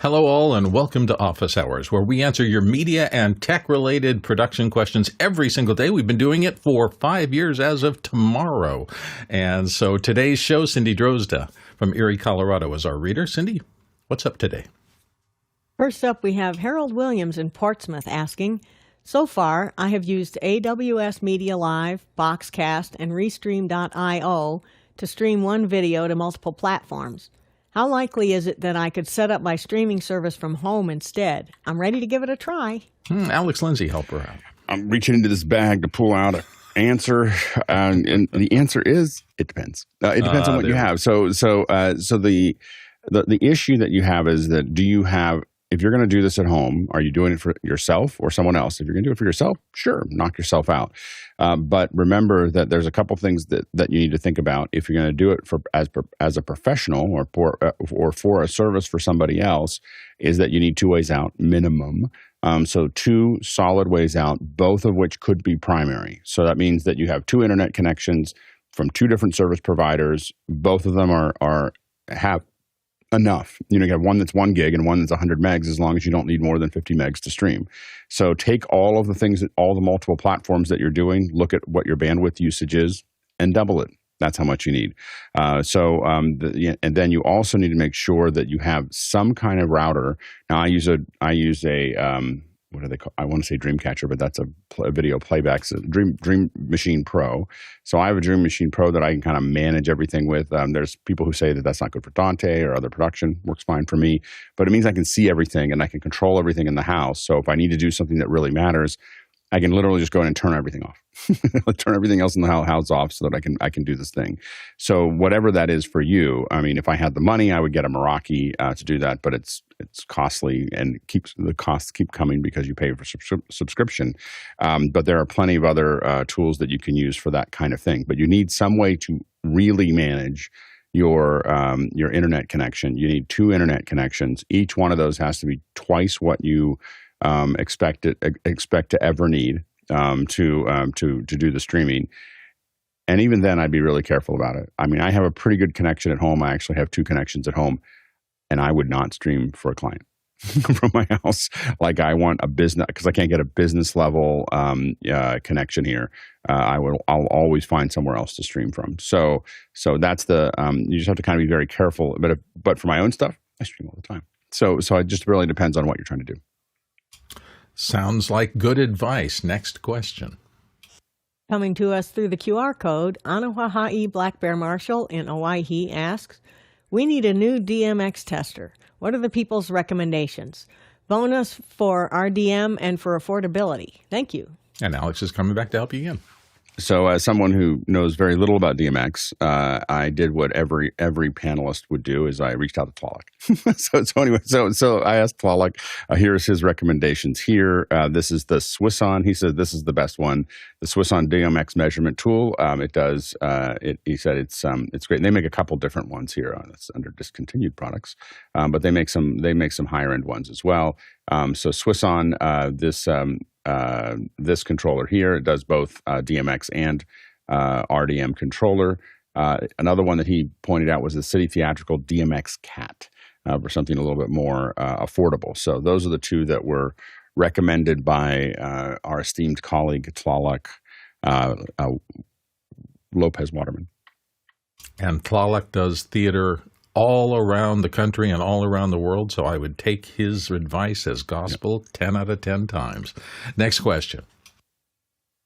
Hello all and welcome to Office Hours, where we answer your media and tech-related production questions every single day. We've been doing it for 5 years as of tomorrow. And so today's show, Cindy Drozda from Erie, Colorado is our reader. Cindy, what's up today? First up, we have Harold Williams in Portsmouth asking, so far, I have used AWS Media Live, Boxcast, and Restream.io to stream one video to multiple platforms. How likely is it that I could set up my streaming service from home instead? I'm ready to give it a try. Alex Lindsay, help her out. I'm reaching into this bag to pull out an answer, and the answer is it depends. It depends on what you have. So the issue that you have is that do you have, if you're going to do this at home, are you doing it for yourself or someone else? If you're going to do it for yourself, sure, knock yourself out. But remember that there's a couple things that you need to think about if you're going to do it as a professional or for a service for somebody else, is that you need 2 ways out minimum. So 2 solid ways out, both of which could be primary. So that means that you have 2 internet connections from 2 different service providers. Both of them have enough. You have one that's 1 gig and one that's 100 megs, as long as you don't need more than 50 megs to stream. So take all of the things, all the multiple platforms that you're doing, look at what your bandwidth usage is, and double it. That's how much you need. And then you also need to make sure that you have some kind of router. Now I use a what do they call? I want to say Dreamcatcher, but that's a video playback. So Dream Machine Pro. So I have a Dream Machine Pro that I can kind of manage everything with. There's people who say that that's not good for Dante or other production. Works fine for me, but it means I can see everything and I can control everything in the house. So if I need to do something that really matters, I can literally just go in and turn everything off. Turn everything else in the house off so that I can do this thing. So whatever that is for you, I mean, if I had the money, I would get a Meraki to do that, but it's costly and the costs keep coming because you pay for subscription. But there are plenty of other tools that you can use for that kind of thing. But you need some way to really manage your internet connection. You need 2 internet connections. Each one of those has to be twice what you expect to ever need to do the streaming. And even then, I'd be really careful about it. I mean, I have a pretty good connection at home. I actually have 2 connections at home, and I would not stream for a client from my house. Like I want a business, because I can't get a business level connection here. I'll always find somewhere else to stream from. So that's you just have to kind of be very careful. But for my own stuff, I stream all the time. So it just really depends on what you're trying to do. Sounds like good advice. Next question. Coming to us through the QR code, Anawaha'i Black Bear Marshall in Owyhee asks, we need a new DMX tester. What are the people's recommendations? Bonus for RDM and for affordability. Thank you. And Alex is coming back to help you again. So as someone who knows very little about DMX, I did what every panelist would do, is I reached out to Tlaloc. so I asked Tlaloc, here's his recommendations here. This is the Swisson. He said this is the best one. The Swisson DMX measurement tool. It does. He said it's great. And they make a couple different ones here. That's under discontinued products, but they make some higher end ones as well. So Swisson, this controller here, it does both DMX and RDM controller. Another one that he pointed out was the City Theatrical DMX Cat for something a little bit more affordable. So those are the 2 that were recommended by our esteemed colleague Tlaloc Lopez Waterman. And Tlaloc does theater all around the country and all around the world, so I would take his advice as gospel 10 out of 10 times. Next question.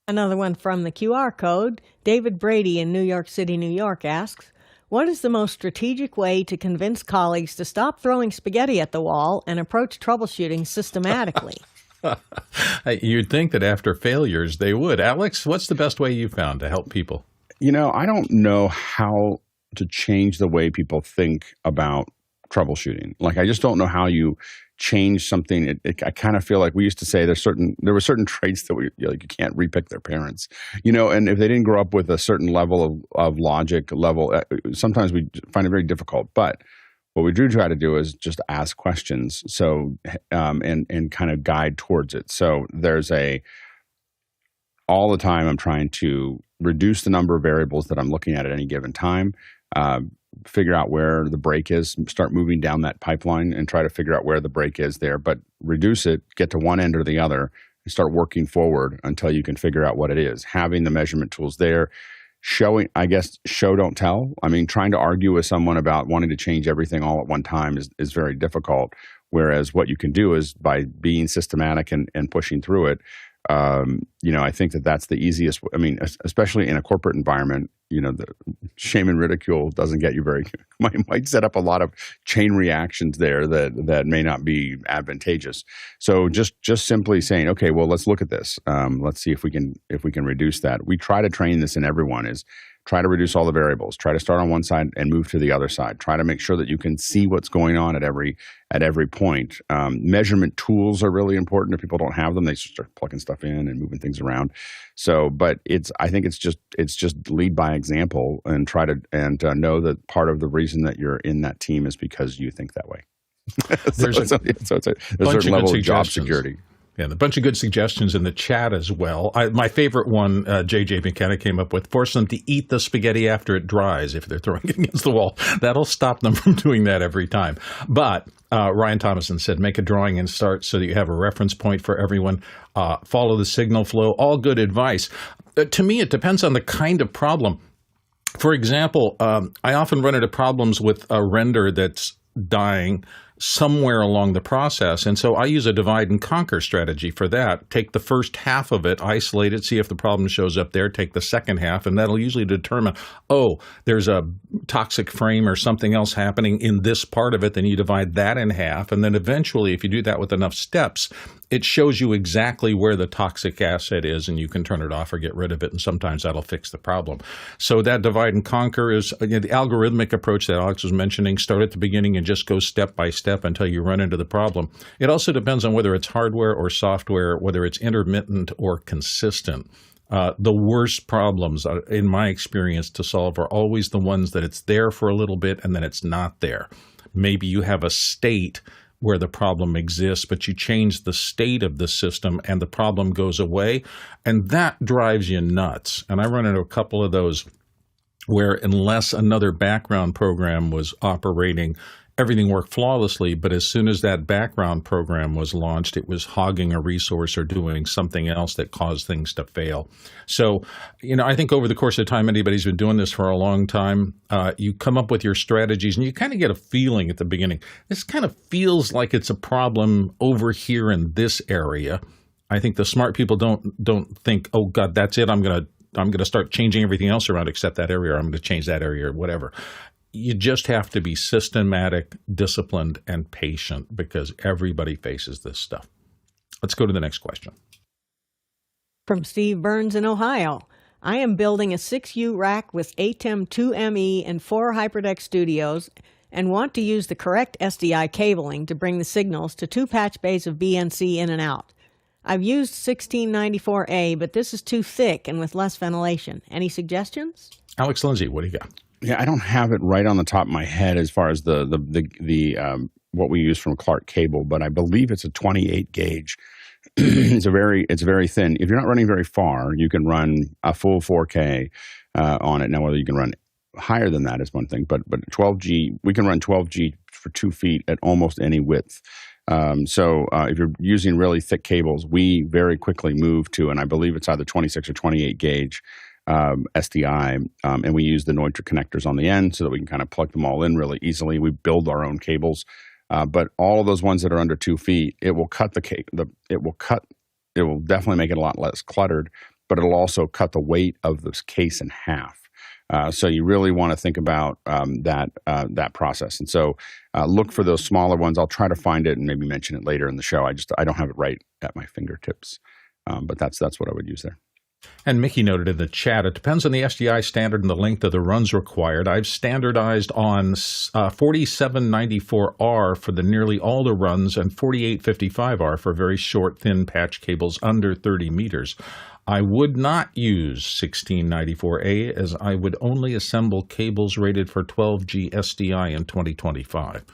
Another one from the QR code. David Brady in New York City, New York asks, what is the most strategic way to convince colleagues to stop throwing spaghetti at the wall and approach troubleshooting systematically? You'd think that after failures they would. Alex, what's the best way you found to help people? I don't know how to change the way people think about troubleshooting. Like, I just don't know how you change something. I kind of feel like we used to say there were certain traits that you can't repick their parents, and if they didn't grow up with a certain level of logic level, sometimes we find it very difficult. But what we do try to do is just ask questions. So, and kind of guide towards it. So all the time I'm trying to reduce the number of variables that I'm looking at any given time. figure out where the break is, start moving down that pipeline and try to figure out where the break is there, but reduce it, get to one end or the other, and start working forward until you can figure out what it is. Having the measurement tools there, showing, I guess, show, don't tell. I mean, trying to argue with someone about wanting to change everything all at one time is very difficult. Whereas what you can do is by being systematic and pushing through it, I think that's the easiest. I mean, especially in a corporate environment, the shame and ridicule doesn't get you very, might set up a lot of chain reactions there that may not be advantageous. So just simply saying, okay, well, let's look at this. Let's see if we can reduce that. We try to train this in everyone is try to reduce all the variables, try to start on one side and move to the other side. Try to make sure that you can see what's going on at every point. Measurement tools are really important. If people don't have them, they start plugging stuff in and moving things around. So, but I think it's just lead by example and try to know that part of the reason that you're in that team is because you think that way. There's a certain level of job security. Yeah, a bunch of good suggestions in the chat as well. My favorite one, JJ McKenna came up with, force them to eat the spaghetti after it dries if they're throwing it against the wall. That'll stop them from doing that every time. But Ryan Thomason said, make a drawing and start so that you have a reference point for everyone. Follow the signal flow. All good advice. To me, it depends on the kind of problem. For example, I often run into problems with a render that's dying somewhere along the process. And so I use a divide and conquer strategy for that. Take the first half of it, isolate it, see if the problem shows up there, take the second half, and that'll usually determine, there's a toxic frame or something else happening in this part of it. Then you divide that in half. And then eventually, if you do that with enough steps, it shows you exactly where the toxic asset is, and you can turn it off or get rid of it, and sometimes that'll fix the problem. So that divide and conquer is the algorithmic approach that Alex was mentioning. Start at the beginning and just go step by step until you run into the problem. It also depends on whether it's hardware or software, whether it's intermittent or consistent. The worst problems, in my experience, to solve are always the ones that it's there for a little bit and then it's not there. Maybe you have a state where the problem exists, but you change the state of the system and the problem goes away, and that drives you nuts. And I run into a couple of those where unless another background program was operating, everything worked flawlessly, but as soon as that background program was launched, it was hogging a resource or doing something else that caused things to fail. So, I think over the course of time, anybody's been doing this for a long time, you come up with your strategies and you kind of get a feeling at the beginning. This kind of feels like it's a problem over here in this area. I think the smart people don't think, oh God, that's it. I'm going to start changing everything else around except that area, or I'm going to change that area or whatever. You just have to be systematic, disciplined, and patient because everybody faces this stuff. Let's go to the next question. From Steve Burns in Ohio. I am building a 6U rack with ATEM 2ME and 4 HyperDeck studios and want to use the correct SDI cabling to bring the signals to 2 patch bays of BNC in and out. I've used 1694A, but this is too thick and with less ventilation. Any suggestions? Alex Lindsay, what do you got? Yeah, I don't have it right on the top of my head as far as the what we use from Clark Cable, but I believe it's a 28 gauge. It's very thin. If you're not running very far, you can run a full 4K on it. Now, whether you can run higher than that is one thing, but 12G, we can run 12G for 2 feet at almost any width. So if you're using really thick cables, we very quickly move to, and I believe it's either 26 or 28 gauge. SDI, and we use the Neutrik connectors on the end so that we can kind of plug them all in really easily. We build our own cables, but all of those ones that are under 2 feet, it will cut it will definitely make it a lot less cluttered, but it'll also cut the weight of this case in half. So you really want to think about that process. And so look for those smaller ones. I'll try to find it and maybe mention it later in the show. I don't have it right at my fingertips, but that's what I would use there. And Mickey noted in the chat, it depends on the SDI standard and the length of the runs required. I've standardized on 4794R for the nearly all the runs and 4855R for very short, thin patch cables under 30 meters. I would not use 1694A as I would only assemble cables rated for 12G SDI in 2025.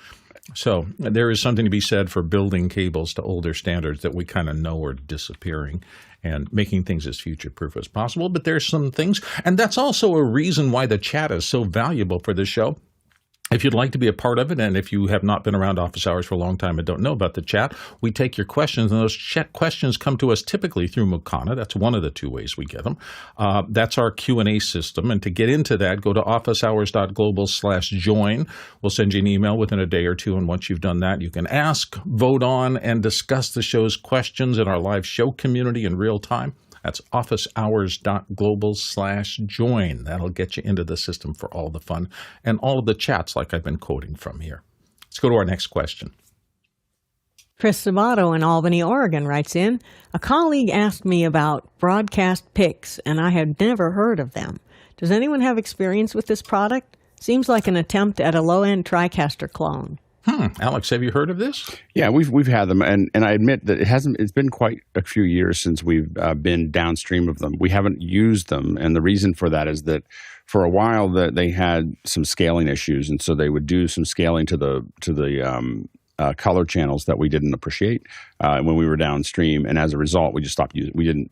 So there is something to be said for building cables to older standards that we kind of know are disappearing and making things as future-proof as possible. But there's some things, and that's also a reason why the chat is so valuable for this show. If you'd like to be a part of it, and if you have not been around office hours for a long time and don't know about the chat, we take your questions, and those questions come to us typically through Mukana. That's one of the two ways we get them. That's our Q&A system, and to get into that, go to officehours.global/join. We'll send you an email within a day or two, and once you've done that, you can ask, vote on, and discuss the show's questions in our live show community in real time. That's officehours.global/join. That'll get you into the system for all the fun and all of the chats like I've been quoting from here. Let's go to our next question. Chris Sabato in Albany, Oregon writes in, a colleague asked me about Broadcast Pix, and I had never heard of them. Does anyone have experience with this product? Seems like an attempt at a low-end Tricaster clone. Alex, have you heard of this? Yeah, we've had them, and I admit that it's been quite a few years since we've been downstream of them. We haven't used them, and the reason for that is that for a while that they had some scaling issues, and so they would do some scaling to the color channels that we didn't appreciate when we were downstream, and as a result, we just stopped using. We didn't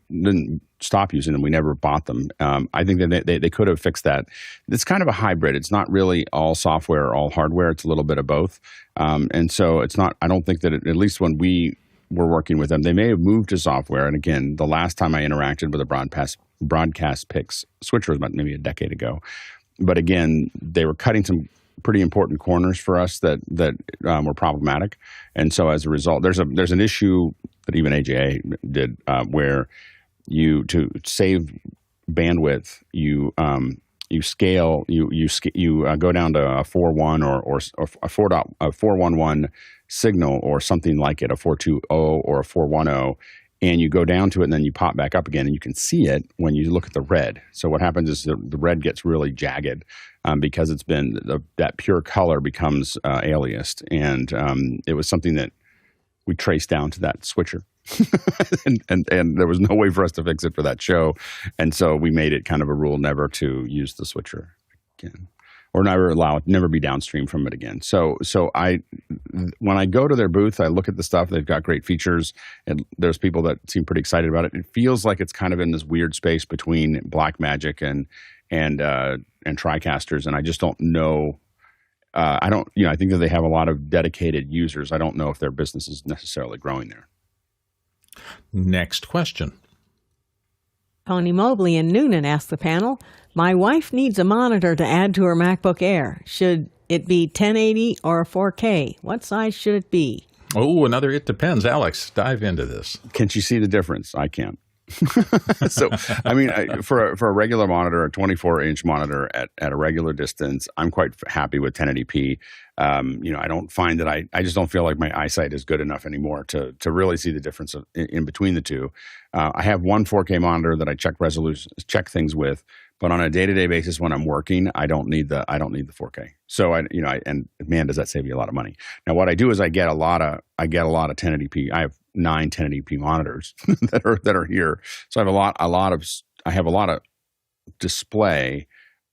stop using them. We never bought them. I think that they could have fixed that. It's kind of a hybrid. It's not really all software or all hardware. It's a little bit of both, and so it's not. I don't think that at least when we were working with them, they may have moved to software. And again, the last time I interacted with a Broadcast Pix switcher was about maybe a decade ago. But again, they were cutting some pretty important corners for us that were problematic, and so as a result, there's an issue that even AJA did where you to save bandwidth you scale you go down to a 4.1 or a 4.11 signal or something like it, a 4.20 or a 4.10. And you go down to it, and then you pop back up again, and you can see it when you look at the red. So what happens is the red gets really jagged because it's been that pure color becomes aliased, and it was something that we traced down to that switcher, and there was no way for us to fix it for that show, and so we made it kind of a rule never to use the switcher again. Or never be downstream from it again. So when I go to their booth, I look at the stuff. They've got great features, and there's people that seem pretty excited about it. It feels like it's kind of in this weird space between Blackmagic and Tricasters, and I just don't know. I think that they have a lot of dedicated users. I don't know if their business is necessarily growing there. Next question. Tony Mobley in Noonan asked the panel, my wife needs a monitor to add to her MacBook Air. Should it be 1080 or a 4K? What size should it be? Oh, another it depends. Alex, dive into this. Can't you see the difference? I can't. So, I mean, for a regular monitor, a 24-inch monitor at a regular distance, I'm quite happy with 1080p. I don't find that I just don't feel like my eyesight is good enough anymore to really see the difference in between the two. I have one 4K monitor that I check things with, but on a day-to-day basis when I'm working, I don't need the 4K. So man, does that save you a lot of money. Now, what I do is I get a lot of 1080p. I have 9 1080p monitors that are here. So I have a lot of display.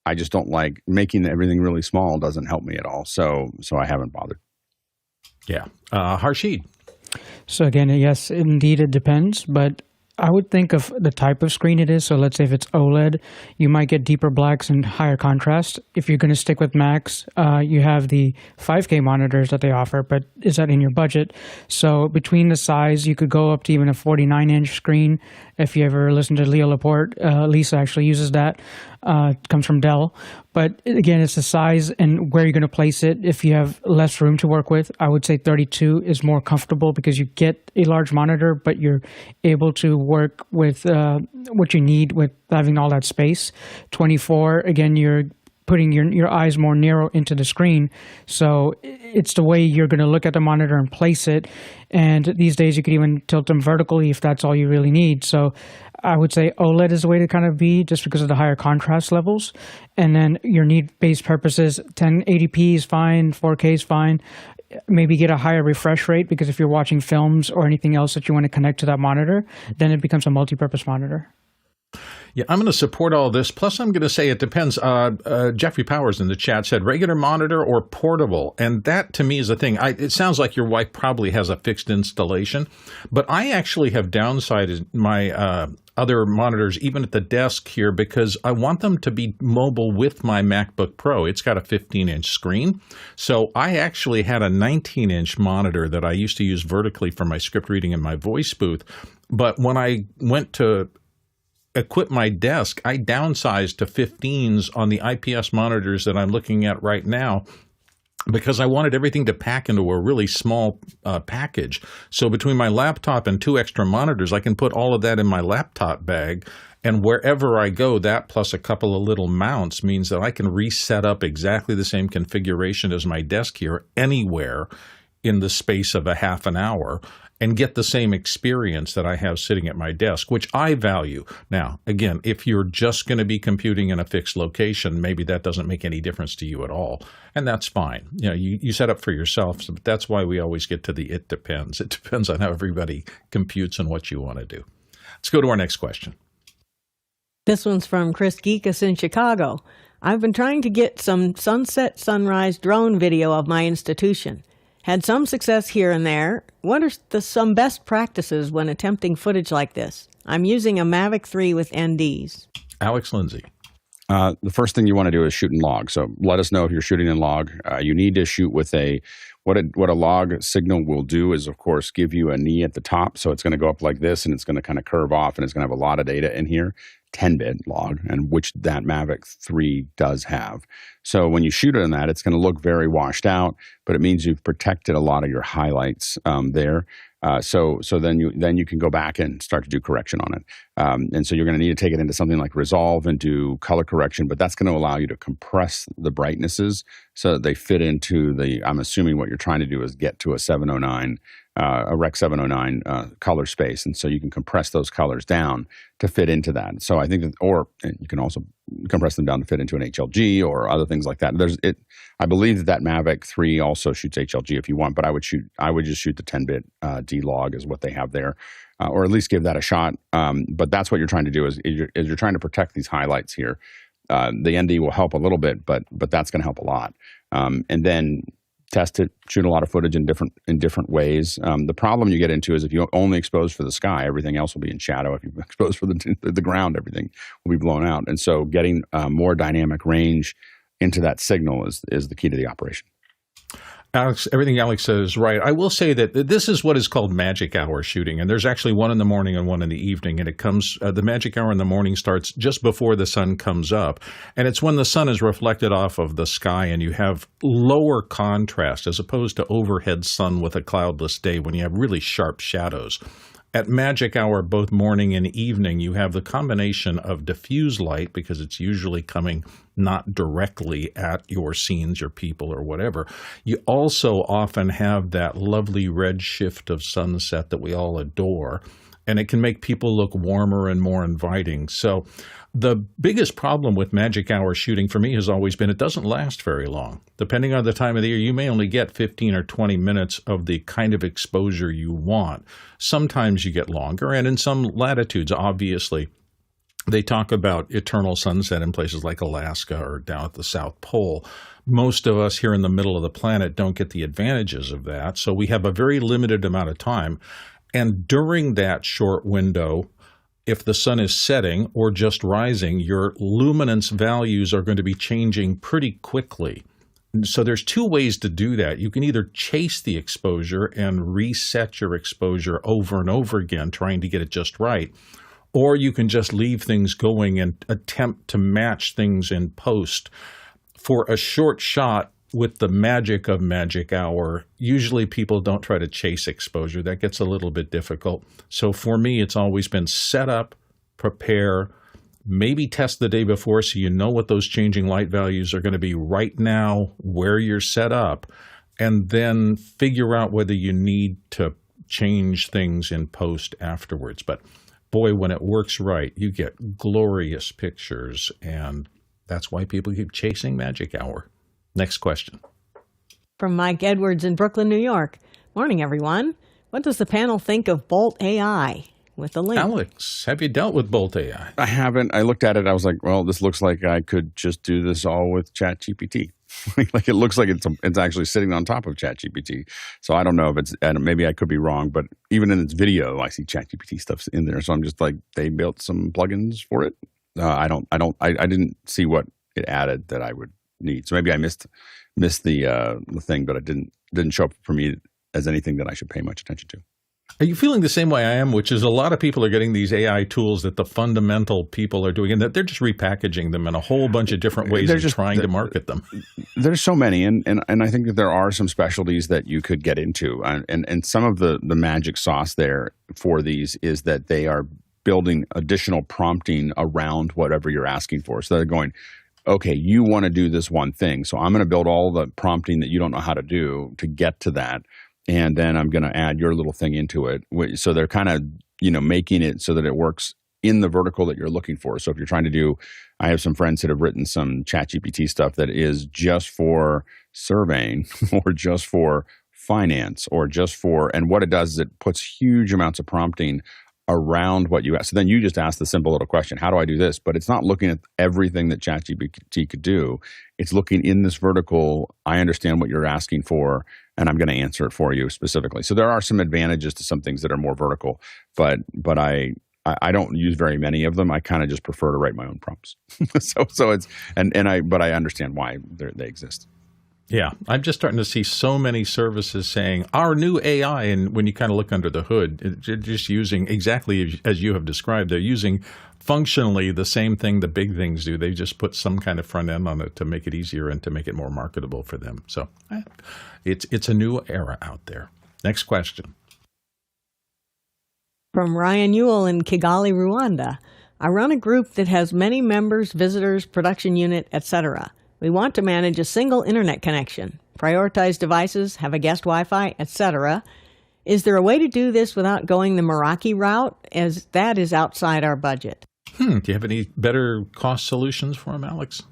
I just don't like making everything really small. Doesn't help me at all. So I haven't bothered. Yeah. Harshid. So again, yes, indeed it depends, but I would think of the type of screen it is. So let's say if it's OLED, you might get deeper blacks and higher contrast. If you're going to stick with Macs, you have the 5K monitors that they offer, but is that in your budget? So between the size, you could go up to even a 49-inch screen. If you ever listen to Leo Laporte, Lisa actually uses that. It comes from Dell. But again, it's the size and where you're going to place it. If you have less room to work with, I would say 32 is more comfortable because you get a large monitor, but you're able to work with what you need with having all that space. 24, again, you're putting your eyes more narrow into the screen. So it's the way you're going to look at the monitor and place it. And these days you could even tilt them vertically if that's all you really need. So I would say OLED is the way to kind of be just because of the higher contrast levels. And then your need-based purposes, 1080p is fine, 4K is fine. Maybe get a higher refresh rate because if you're watching films or anything else that you want to connect to that monitor, then it becomes a multi-purpose monitor. Yeah, I'm going to support all this. Plus, I'm going to say it depends. Jeffrey Powers in the chat said regular monitor or portable. And that, to me, is the thing. It sounds like your wife probably has a fixed installation. But I actually have downsized my other monitors, even at the desk here, because I want them to be mobile with my MacBook Pro. It's got a 15-inch screen. So I actually had a 19-inch monitor that I used to use vertically for my script reading in my voice booth. But when I went to equip my desk, I downsized to 15s on the IPS monitors that I'm looking at right now because I wanted everything to pack into a really small package. So between my laptop and 2 extra monitors, I can put all of that in my laptop bag. And wherever I go, that plus a couple of little mounts means that I can reset up exactly the same configuration as my desk here anywhere in the space of a half an hour and get the same experience that I have sitting at my desk, which I value. Now, again, if you're just going to be computing in a fixed location, maybe that doesn't make any difference to you at all, and that's fine. You know, you set up for yourself, but that's why we always get to the it depends. It depends on how everybody computes and what you want to do. Let's go to our next question. This one's from Chris Geekus in Chicago. I've been trying to get some sunset sunrise drone video of my institution. Had some success here and there. What are some best practices when attempting footage like this? I'm using a Mavic 3 with NDs. Alex Lindsay. The first thing you want to do is shoot in log. So let us know if you're shooting in log. You need to shoot with what a log signal will do is, of course, give you a knee at the top. So it's going to go up like this, and it's going to kind of curve off, and it's going to have a lot of data in here. 10-bit log, and which that Mavic 3 does have. So when you shoot it in that, it's going to look very washed out, but it means you've protected a lot of your highlights there. So then you can go back and start to do correction on it. And so you're going to need to take it into something like Resolve and do color correction, but that's going to allow you to compress the brightnesses so that they fit into I'm assuming what you're trying to do is get to a 709, a Rec 709 color space. And so you can compress those colors down to fit into that. So I think or you can also compress them down to fit into an HLG or other things like that. I believe that Mavic 3 also shoots HLG if you want, but I would just shoot the 10-bit D-Log is what they have there, or at least give that a shot. But that's what you're trying to do is you're trying to protect these highlights here. The ND will help a little bit, but that's going to help a lot. And then test it, shoot a lot of footage in different ways. The problem you get into is if you only expose for the sky, everything else will be in shadow. If you expose for the ground, everything will be blown out. And so getting more dynamic range into that signal is the key to the operation. Alex, everything Alex says is right. I will say that this is what is called magic hour shooting, and there's actually one in the morning and one in the evening, and it comes, the magic hour in the morning starts just before the sun comes up, and it's when the sun is reflected off of the sky and you have lower contrast as opposed to overhead sun with a cloudless day when you have really sharp shadows. At magic hour, both morning and evening, you have the combination of diffuse light because it's usually coming not directly at your scenes, your people, or whatever. You also often have that lovely red shift of sunset that we all adore, and it can make people look warmer and more inviting. So the biggest problem with magic hour shooting for me has always been it doesn't last very long. Depending on the time of the year, you may only get 15 or 20 minutes of the kind of exposure you want. Sometimes you get longer, and in some latitudes, obviously, they talk about eternal sunset in places like Alaska or down at the South Pole. Most of us here in the middle of the planet don't get the advantages of that, so we have a very limited amount of time. And during that short window, if the sun is setting or just rising, your luminance values are going to be changing pretty quickly. So there's two ways to do that. You can either chase the exposure and reset your exposure over and over again, trying to get it just right, or you can just leave things going and attempt to match things in post. For a short shot with the magic of magic hour, usually people don't try to chase exposure. That gets a little bit difficult. So for me, it's always been set up, prepare, maybe test the day before so you know what those changing light values are going to be right now where you're set up, and then figure out whether you need to change things in post afterwards. But boy, when it works right, you get glorious pictures, and that's why people keep chasing magic hour. Next question. From Mike Edwards in Brooklyn, New York. Morning, everyone. What does the panel think of Bolt AI? with the link. Alex, have you dealt with Bolt AI? I haven't. I looked at it. I was like, well, this looks like I could just do this all with ChatGPT. Like, it looks like it's actually sitting on top of ChatGPT. So I don't know if it's, and maybe I could be wrong, but even in its video, I see ChatGPT stuff in there. So I'm just like, they built some plugins for it. I didn't see what it added that I would need. So maybe I missed the thing, but it didn't show up for me as anything that I should pay much attention to. Are you feeling the same way I am, which is a lot of people are getting these AI tools that the fundamental people are doing, and that they're just repackaging them in a whole bunch of different ways and trying to market them? There's so many, and I think that there are some specialties that you could get into. And some of the magic sauce there for these is that they are building additional prompting around whatever you're asking for. So they're going, okay, you want to do this one thing, so I'm going to build all the prompting that you don't know how to do to get to that. And then I'm going to add your little thing into it. So they're kind of, making it so that it works in the vertical that you're looking for. So if you're trying to do, I have some friends that have written some ChatGPT stuff that is just for surveying or just for finance or just for, and what it does is it puts huge amounts of prompting around what you ask. So then you just ask the simple little question, how do I do this? But it's not looking at everything that ChatGPT could do. It's looking in this vertical, I understand what you're asking for, and I'm going to answer it for you specifically. So there are some advantages to some things that are more vertical, but I don't use very many of them. I kind of just prefer to write my own prompts. so it's, but I understand why they exist. Yeah, I'm just starting to see so many services saying our new AI, and when you kind of look under the hood, they're just using exactly as you have described. They're using functionally the same thing the big things do. They just put some kind of front end on it to make it easier and to make it more marketable for them. So it's a new era out there. Next question. From Ryan Ewell in Kigali, Rwanda. I run a group that has many members, visitors, production unit, etc. We want to manage a single internet connection, prioritize devices, have a guest Wi-Fi, etc. Is there a way to do this without going the Meraki route, as that is outside our budget? Do you have any better cost solutions for them, Alex?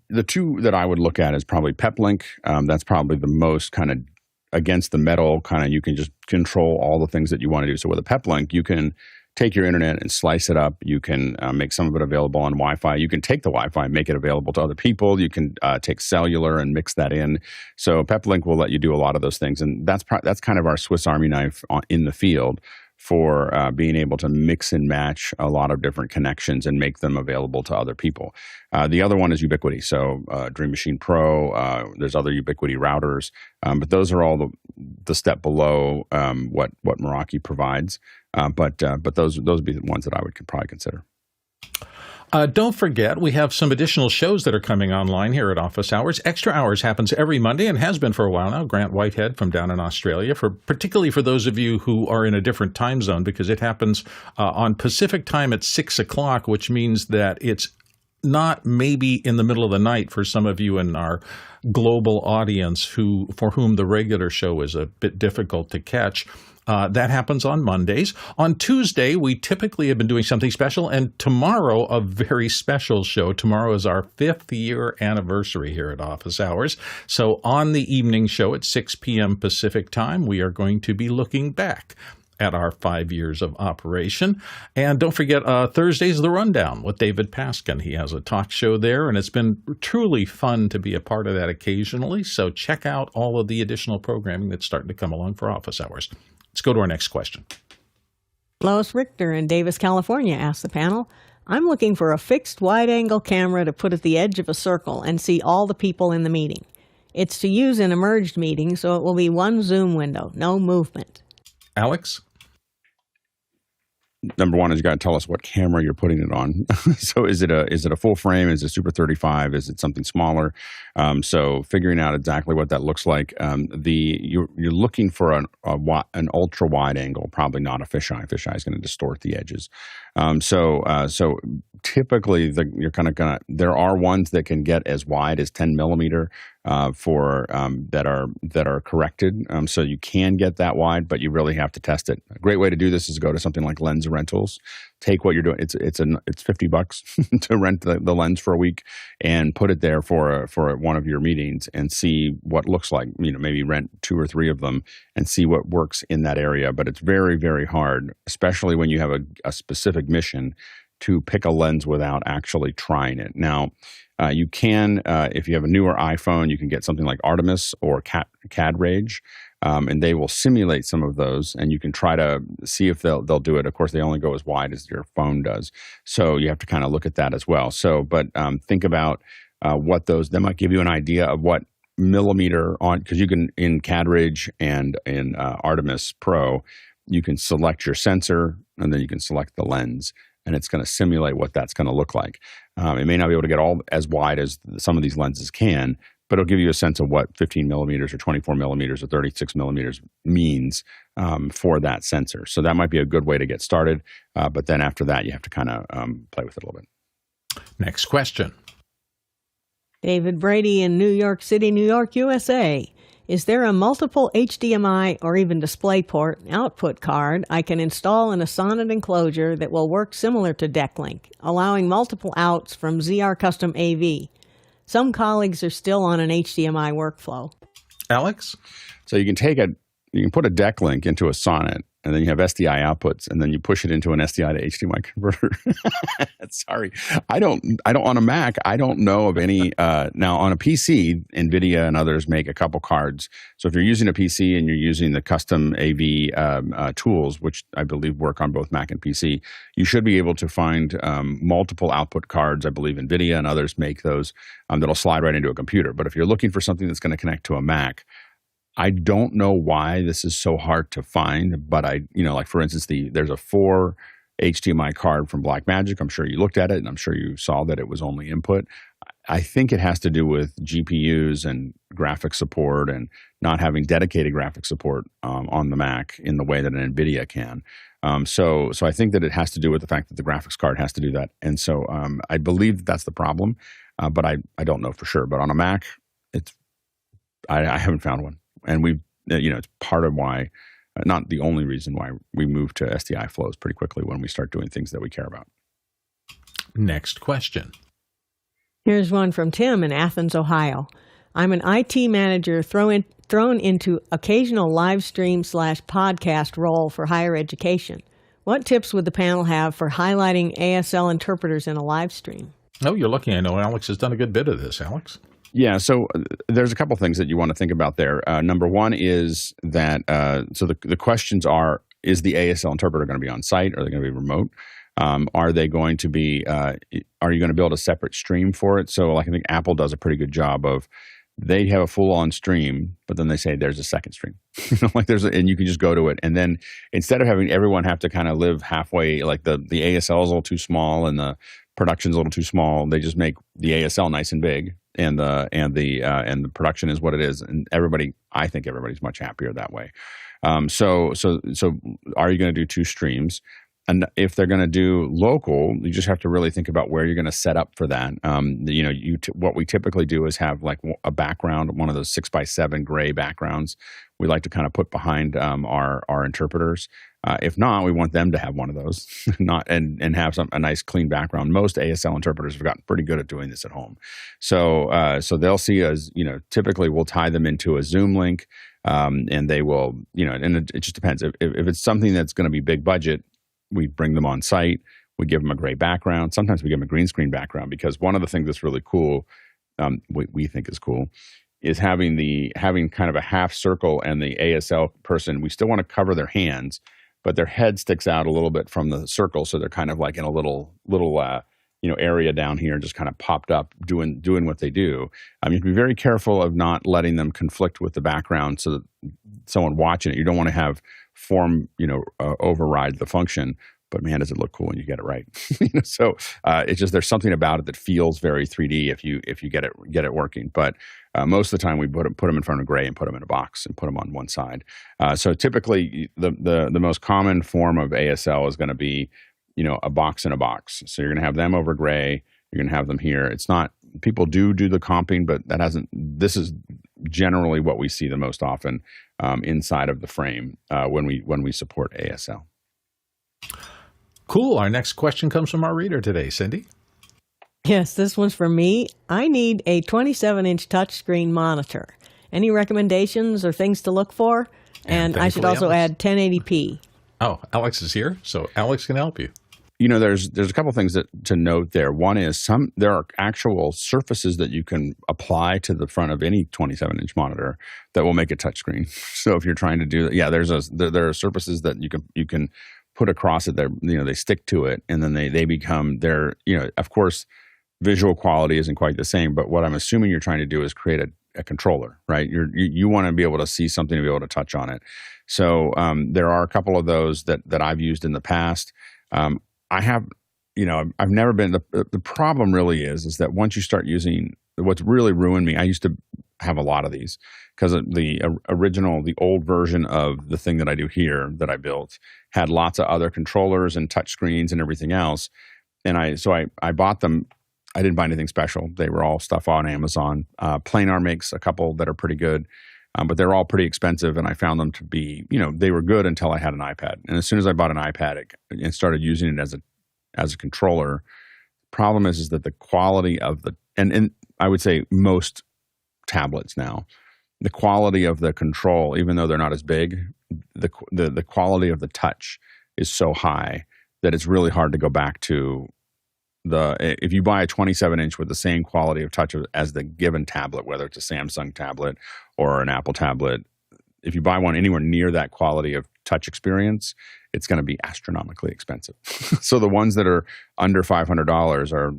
The two that I would look at is probably Peplink. That's probably the most kind of against the metal, kind of you can just control all the things that you want to do. So with a Peplink, you can take your internet and slice it up. You can make some of it available on Wi-Fi. You can take the Wi-Fi and make it available to other people. You can take cellular and mix that in. So Peplink will let you do a lot of those things. And that's kind of our Swiss Army knife in the field for being able to mix and match a lot of different connections and make them available to other people. The other one is Ubiquiti. So Dream Machine Pro, there's other Ubiquiti routers, but those are all the step below what Meraki provides. But those would be the ones that I would probably consider. Don't forget, we have some additional shows that are coming online here at Office Hours. Extra Hours happens every Monday and has been for a while now. Grant Whitehead from down in Australia, particularly for those of you who are in a different time zone, because it happens on Pacific time at 6 o'clock, which means that it's not maybe in the middle of the night for some of you in our global audience for whom the regular show is a bit difficult to catch. That happens on Mondays. On Tuesday, we typically have been doing something special, and tomorrow, a very special show. Tomorrow is our 5th year anniversary here at Office Hours. So on the evening show at 6 p.m. Pacific time, we are going to be looking back at our 5 years of operation. And don't forget, Thursday's The Rundown with David Paskin. He has a talk show there, and it's been truly fun to be a part of that occasionally. So check out all of the additional programming that's starting to come along for Office Hours. Let's go to our next question. Lois Richter in Davis, California asks the panel, I'm looking for a fixed wide-angle camera to put at the edge of a circle and see all the people in the meeting. It's to use in a merged meeting, so it will be one Zoom window, no movement. Alex? Number one is you got to tell us what camera you're putting it on. So is it a full frame? Is it Super 35? Is it something smaller? So figuring out exactly what that looks like. You're looking for an ultra wide angle, probably not a fisheye. Fisheye is going to distort the edges. So typically, you're kind of gonna. There are ones that can get as wide as 10 millimeter for that are corrected. So you can get that wide, but you really have to test it. A great way to do this is go to something like Lens Rentals. Take what you're doing. It's $50 to rent the lens for a week and put it there for one of your meetings and see what looks like. Maybe rent 2 or 3 of them and see what works in that area. But it's very, very hard, especially when you have a specific mission, to pick a lens without actually trying it. Now, you can, if you have a newer iPhone, you can get something like Artemis or CAD Rage, and they will simulate some of those, and you can try to see if they'll do it. Of course, they only go as wide as your phone does, so you have to kind of look at that as well. So, but think about what those. They might give you an idea of what millimeter on, because you can in CAD Rage and in Artemis Pro, you can select your sensor and then you can select the lens, and it's going to simulate what that's going to look like. It may not be able to get all as wide as some of these lenses can, but it'll give you a sense of what 15 millimeters or 24 millimeters or 36 millimeters means for that sensor. So that might be a good way to get started. But then after that, you have to kind of play with it a little bit. Next question. David Brady in New York City, New York, USA. Is there a multiple HDMI or even DisplayPort output card I can install in a Sonnet enclosure that will work similar to Decklink, allowing multiple outs from ZRCustom AV? Some colleagues are still on an HDMI workflow. Alex? So you can put a Decklink into a Sonnet, and then you have SDI outputs, and then you push it into an SDI to HDMI converter. Sorry, I don't on a Mac. I don't know of any. Now on a PC, NVIDIA and others make a couple cards. So if you're using a PC and you're using the custom AV tools, which I believe work on both Mac and PC, you should be able to find multiple output cards. I believe NVIDIA and others make those that'll slide right into a computer. But if you're looking for something that's going to connect to a Mac, I don't know why this is so hard to find, but like for instance, there's a 4 HDMI card from Blackmagic. I'm sure you looked at it, and I'm sure you saw that it was only input. I think it has to do with GPUs and graphics support and not having dedicated graphics support on the Mac in the way that an NVIDIA can. So I think that it has to do with the fact that the graphics card has to do that. And so I believe that's the problem, but I don't know for sure. But on a Mac, I haven't found one. And it's part of why, not the only reason why we move to SDI flows pretty quickly when we start doing things that we care about. Next question. Here's one from Tim in Athens, Ohio. I'm an IT manager thrown into occasional live stream / podcast role for higher education. What tips would the panel have for highlighting ASL interpreters in a live stream? Oh, you're lucky. I know Alex has done a good bit of this. Alex? Yeah, so there's a couple things that you want to think about there. Number one is that, so the questions are, is the ASL interpreter going to be on site? Are they going to be remote? Are you going to build a separate stream for it? So like I think Apple does a pretty good job of, they have a full-on stream, but then they say there's a second stream. And you can just go to it. And then instead of having everyone have to kind of live halfway, like the ASL is a little too small and the production's a little too small, they just make the ASL nice and big. And the production is what it is, and I think everybody's much happier that way. So are you going to do 2 streams? And if they're going to do local, you just have to really think about where you're going to set up for that. What we typically do is have like a background, one of those 6x7 gray backgrounds. We like to kind of put behind our interpreters. If not, we want them to have one of those, and have a nice clean background. Most ASL interpreters have gotten pretty good at doing this at home, so they'll see us. Typically we'll tie them into a Zoom link, and they will. And it just depends. If it's something that's going to be big budget, we bring them on site. We give them a gray background. Sometimes we give them a green screen background, because one of the things that's really cool, we think is cool, is having kind of a half circle, and the ASL person, we still want to cover their hands, but their head sticks out a little bit from the circle, so they're kind of like in a little area down here, just kind of popped up doing what they do. You have to be very careful of not letting them conflict with the background, so that someone watching it, you don't want to have form override the function. But man, does it look cool when you get it right. So it's just, there's something about it that feels very 3D if you get it working. But most of the time we put them in front of gray and put them in a box and put them on one side. So typically the most common form of ASL is going to be a box in a box. So you're going to have them over gray. You're going to have them here. It's not, people do the comping, but this is generally what we see the most often inside of the frame when we support ASL. Cool. Our next question comes from our reader today, Cindy. Yes, this one's for me. I need a 27-inch touchscreen monitor. Any recommendations or things to look for? And I should also add 1080p. Oh, Alex is here, so Alex can help you. There's a couple things to note there. One is there are actual surfaces that you can apply to the front of any 27-inch monitor that will make it touchscreen. So if you're trying to do that, there are surfaces that you can put across it. They stick to it, and then they become of course, visual quality isn't quite the same. But what I'm assuming you're trying to do is create a controller, right? You want to be able to see something to be able to touch on it. So there are a couple of those that I've used in the past. I've never been, the problem really is that once you start using, what's really ruined me, I used to have a lot of these because the old version of the thing that I do here that I built had lots of other controllers and touch screens and everything else. And I bought them. I didn't buy anything special. They were all stuff on Amazon. Planar makes a couple that are pretty good. But they're all pretty expensive, and I found them to be, they were good until I had an iPad. And as soon as I bought an iPad and started using it as a controller, the problem is that the quality of and I would say most tablets now, the quality of the control, even though they're not as big, the quality of the touch is so high that it's really hard to go back to if you buy a 27-inch with the same quality of touch as the given tablet, whether it's a Samsung tablet or an Apple tablet, if you buy one anywhere near that quality of touch experience, it's going to be astronomically expensive. So the ones that are under $500 are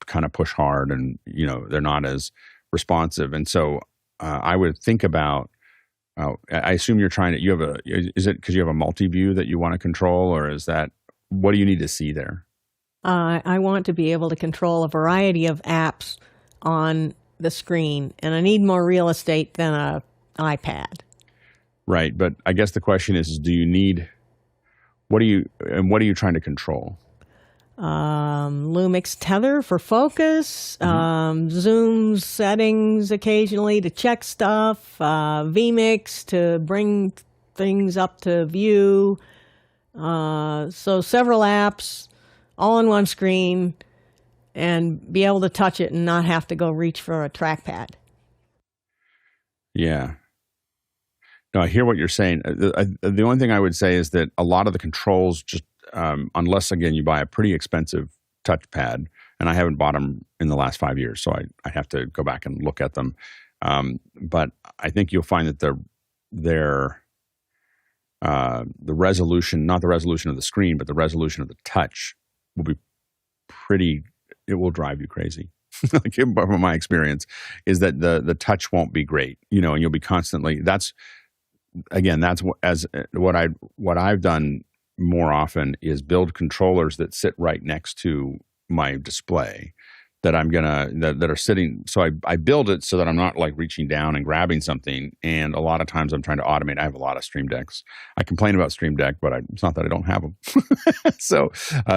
kind of push hard, and they're not as responsive. And so I would think about. I assume you're trying to. Is it because you have a multi-view that you want to control, or is that what do you need to see there? I want to be able to control a variety of apps on the screen, and I need more real estate than an iPad. Right, but I guess the question is do you need, what are you trying to control? Lumix tether for focus, Zoom settings occasionally to check stuff, vMix to bring things up to view. So several apps all on one screen, and be able to touch it and not have to go reach for a trackpad. Yeah. No, I hear what you're saying. The only thing I would say is that a lot of the controls just, unless, again, you buy a pretty expensive touchpad, and I haven't bought them in the last 5 years, so I have to go back and look at them. But I think you'll find that the resolution, not the resolution of the screen, but the resolution of the touch will be it will drive you crazy. Like from my experience is that the touch won't be great, and you'll be constantly, what I've done more often is build controllers that sit right next to my display that are sitting. So I build it so that I'm not like reaching down and grabbing something. And a lot of times I'm trying to automate. I have a lot of Stream Decks. I complain about Stream Deck, but it's not that I don't have them. So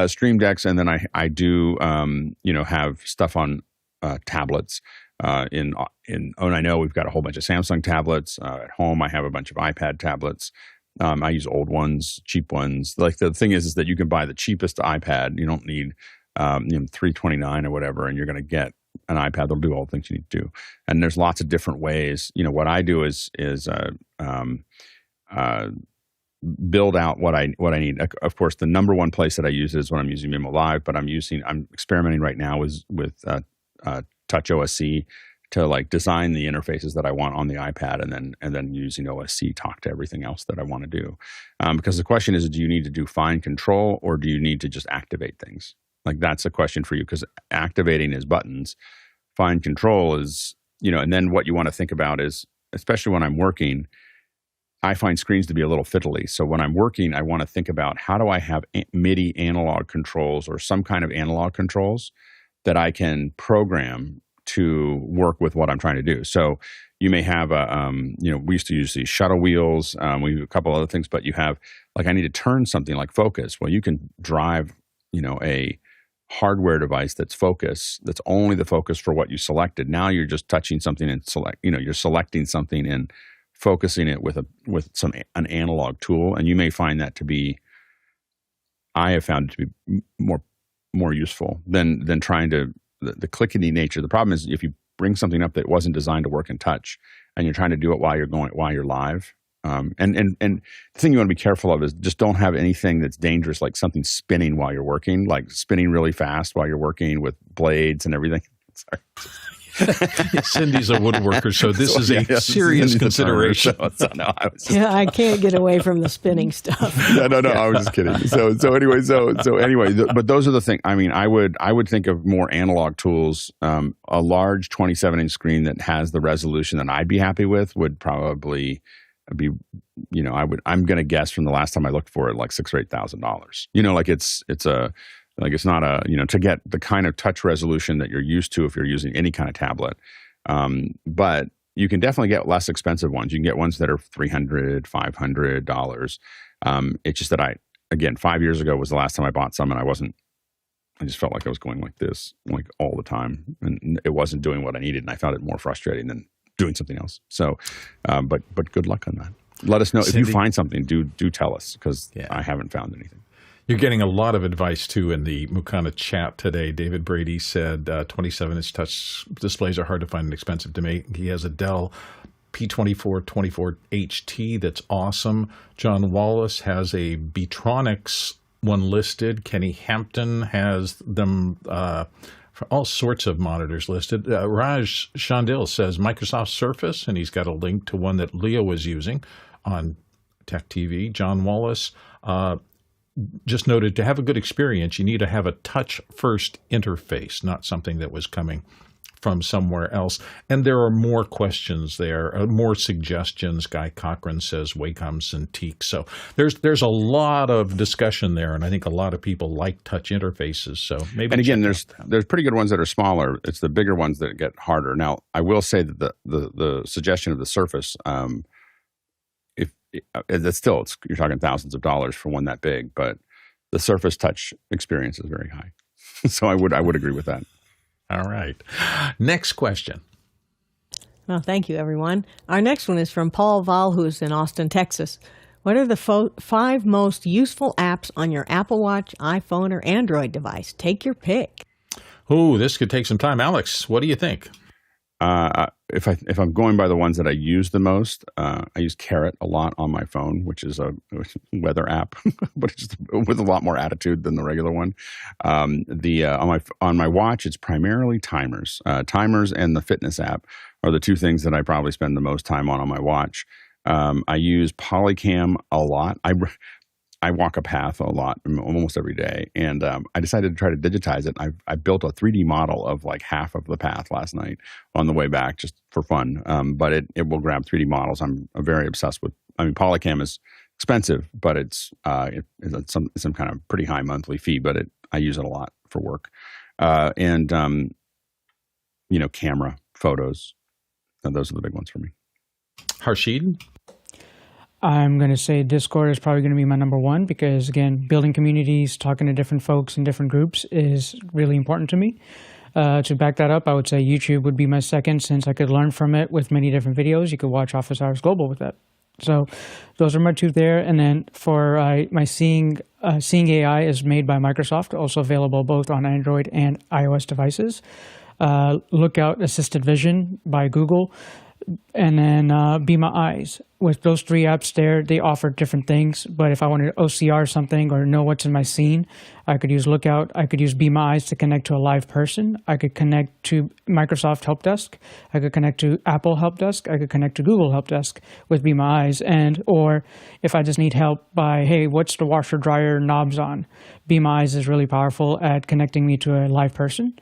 Stream Decks, and then I do have stuff on tablets. And I know we've got a whole bunch of Samsung tablets at home. I have a bunch of iPad tablets. I use old ones, cheap ones. Like the thing is that you can buy the cheapest iPad. You don't need $329 or whatever, and you're going to get an iPad that'll do all the things you need to do. And there's lots of different ways. What I do is build out what I need. Of course, the number one place that I use it is when I'm using Mimo Live, but I'm experimenting right now with Touch OSC to like design the interfaces that I want on the iPad, and then using OSC talk to everything else that I want to do. Because the question is, do you need to do fine control, or do you need to just activate things? Like that's a question for you, because activating is buttons. Fine control is, and then what you want to think about is, especially when I'm working, I find screens to be a little fiddly. So when I'm working, I want to think about how do I have MIDI analog controls or some kind of analog controls that I can program to work with what I'm trying to do. So you may have we used to use these shuttle wheels. We have a couple other things, but you have, like, I need to turn something like focus. Well, you can drive a hardware device that's only the focus for what you selected. Now you're just touching something and you're selecting something and focusing it with an analog tool, and you may find that to be, I have found it to be more useful than trying to the clickety nature. The problem is if you bring something up that wasn't designed to work in touch, and you're trying to do it while you're live. And the thing you want to be careful of is just don't have anything that's dangerous, like something spinning while you're working, like spinning really fast while you're working with blades and everything. Sorry. Cindy's a woodworker, so this is a serious consideration. I can't get away from the spinning stuff. No, I was just kidding. So anyway, but those are the things. I mean, I would think of more analog tools. A large 27-inch screen that has the resolution that I'd be happy with would probably be, I'm going to guess from the last time I looked for it, like $6,000 or $8,000. Like it's not to get the kind of touch resolution that you're used to if you're using any kind of tablet. But you can definitely get less expensive ones. You can get ones that are $300, $500. It's just that 5 years ago was the last time I bought some, and I just felt like I was going like this, like all the time, and it wasn't doing what I needed, and I found it more frustrating than doing something else. So, but good luck on that. Let us know if you find something. Do tell us, because I haven't found anything. You're getting a lot of advice, too, in the Mukana chat today. David Brady said 27-inch touch displays are hard to find and expensive to make. He has a Dell P2424 HT that's awesome. John Wallace has a Beatronics one listed. Kenny Hampton has them for all sorts of monitors listed. Raj Chandil says Microsoft Surface, and he's got a link to one that Leo was using on Tech TV. John Wallace just noted, to have a good experience, you need to have a touch-first interface, not something that was coming from somewhere else. And there are more questions there, more suggestions. Guy Cochran says Wacom Cintiq. So there's a lot of discussion there, and I think a lot of people like touch interfaces. So maybe. And again, there's pretty good ones that are smaller. It's the bigger ones that get harder. Now, I will say that the suggestion of the Surface, that's still, you're talking thousands of dollars for one that big, but the Surface Touch experience is very high. So I would agree with that. All right. Next question. Well, thank you, everyone. Our next one is from Paul Valhus in Austin, Texas. What are the 5 most useful apps on your Apple Watch, iPhone, or Android device? Take your pick. Oh, this could take some time. Alex, what do you think? If I'm going by the ones that I use the most, I use Carrot a lot on my phone, which is a weather app, but it's just with a lot more attitude than the regular one. On my watch, it's primarily timers. Timers and the fitness app are the two things that I probably spend the most time on my watch. I use Polycam a lot. I walk a path a lot, almost every day, and I decided to try to digitize it. I built a 3D model of like half of the path last night on the way back, just for fun. But it will grab 3D models. I'm very obsessed with. I mean, Polycam is expensive, but it's some kind of pretty high monthly fee. But I use it a lot for work, and camera, photos. Those are the big ones for me. Harshid? I'm going to say Discord is probably going to be my number one because, again, building communities, talking to different folks in different groups is really important to me. To back that up, I would say YouTube would be my second, since I could learn from it with many different videos. You could watch Office Hours Global with that. So those are my two there. And then for my Seeing AI is made by Microsoft, also available both on Android and iOS devices. Lookout Assisted Vision by Google. And then Be My Eyes. With those 3 apps there, they offer different things. But if I wanted to OCR something or know what's in my scene, I could use Lookout. I could use Be My Eyes to connect to a live person. I could connect to Microsoft Help Desk. I could connect to Apple Help Desk. I could connect to Google Help Desk with Be My Eyes. Or if I just need help by, hey, what's the washer dryer knobs on? Be My Eyes is really powerful at connecting me to a live person.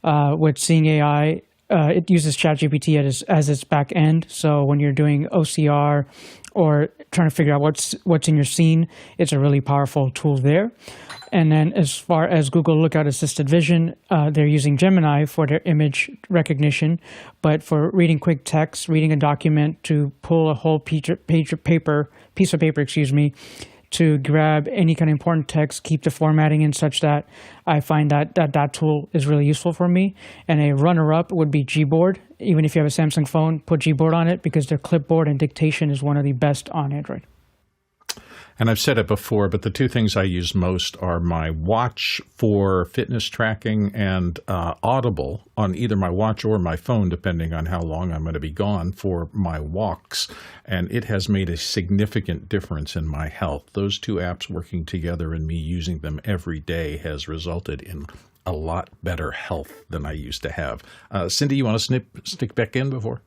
With Seeing AI, it uses ChatGPT as its back end. So when you're doing OCR or trying to figure out what's in your scene, it's a really powerful tool there. And then as far as Google Lookout Assisted Vision, they're using Gemini for their image recognition. But for reading quick text, reading a document to pull a whole piece of paper, to grab any kind of important text, keep the formatting in such that I find that tool is really useful for me. And a runner-up would be Gboard. Even if you have a Samsung phone, put Gboard on it because their clipboard and dictation is one of the best on Android. And I've said it before, but the two things I use most are my watch for fitness tracking and Audible on either my watch or my phone, depending on how long I'm going to be gone for my walks. And it has made a significant difference in my health. Those two apps working together and me using them every day has resulted in a lot better health than I used to have. Cindy, you want to stick back in before?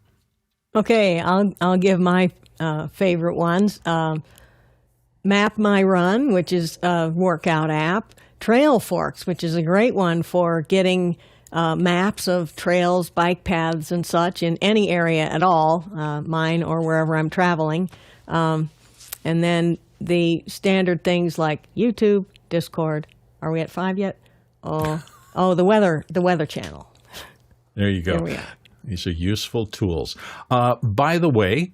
Okay, I'll give my favorite ones. Map My Run, which is a workout app. Trail Forks, which is a great one for getting maps of trails, bike paths, and such in any area at all, mine or wherever I'm traveling. And then the standard things like YouTube, Discord. Are we at 5 yet? Oh, the Weather Channel. There you go. There we are. These are useful tools. By the way,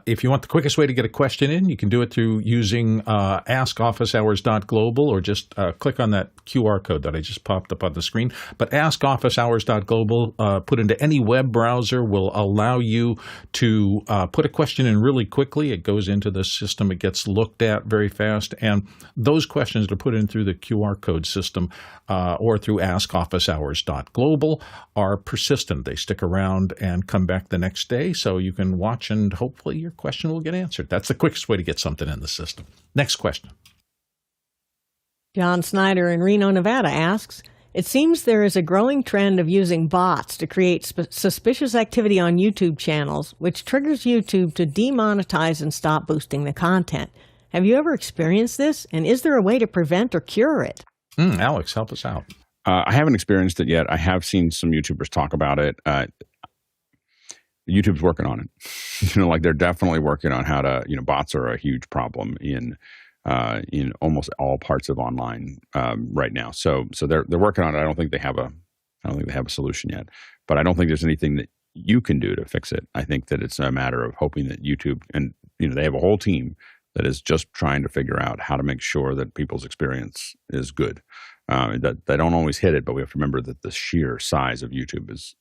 if you want the quickest way to get a question in, you can do it through using askofficehours.global or just click on that QR code that I just popped up on the screen. But askofficehours.global, put into any web browser, will allow you to put a question in really quickly. It goes into the system. It gets looked at very fast. And those questions that are put in through the QR code system or through askofficehours.global are persistent. They stick around and come back the next day. So you can watch and hopefully your question will get answered. That's the quickest way to get something in the system. Next question. John Snyder in Reno, Nevada asks, it seems there is a growing trend of using bots to create suspicious activity on YouTube channels, which triggers YouTube to demonetize and stop boosting the content. Have you ever experienced this? And is there a way to prevent or cure it? Alex, help us out. I haven't experienced it yet. I have seen some YouTubers talk about it. YouTube's working on it. Like they're definitely working on how to, bots are a huge problem in almost all parts of online right now. So they're working on it. I don't think they have a solution yet, but I don't think there's anything that you can do to fix it. I think that it's a matter of hoping that YouTube and, they have a whole team that is just trying to figure out how to make sure that people's experience is good. That they don't always hit it, but we have to remember that the sheer size of YouTube is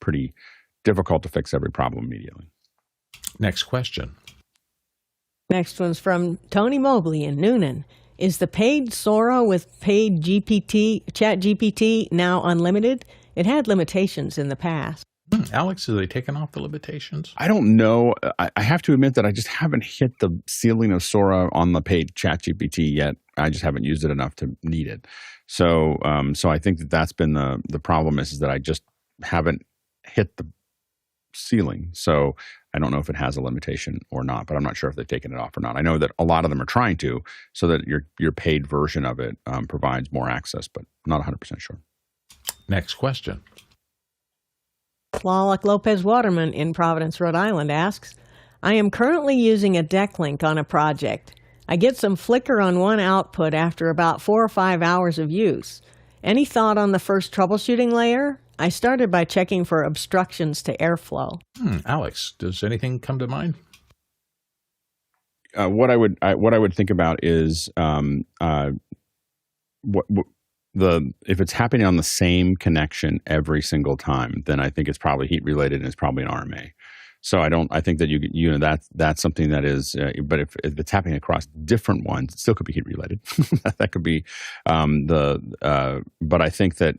pretty difficult to fix every problem immediately. Next question. Next one's from Tony Mobley in Noonan. Is the paid Sora with paid ChatGPT now unlimited? It had limitations in the past. Alex, have they taken off the limitations? I don't know. I have to admit that I just haven't hit the ceiling of Sora on the paid ChatGPT yet. I just haven't used it enough to need it. So I think that's been the problem is that I just haven't hit the ceiling. So I don't know if it has a limitation or not, but I'm not sure if they've taken it off or not. I know that a lot of them are trying to, so that your paid version of it provides more access, but I'm not 100% sure. Next question. Tlaloc Lopez Waterman in Providence, Rhode Island asks, I am currently using a Decklink on a project. I get some flicker on one output after about 4 or 5 hours of use. Any thought on the first troubleshooting layer? I started by checking for obstructions to airflow. Alex, does anything come to mind? What I would think about is if it's happening on the same connection every single time, then I think it's probably heat related and it's probably an RMA. So I think that that's something that is, but if it's happening across different ones, it still could be heat related. That could be but I think that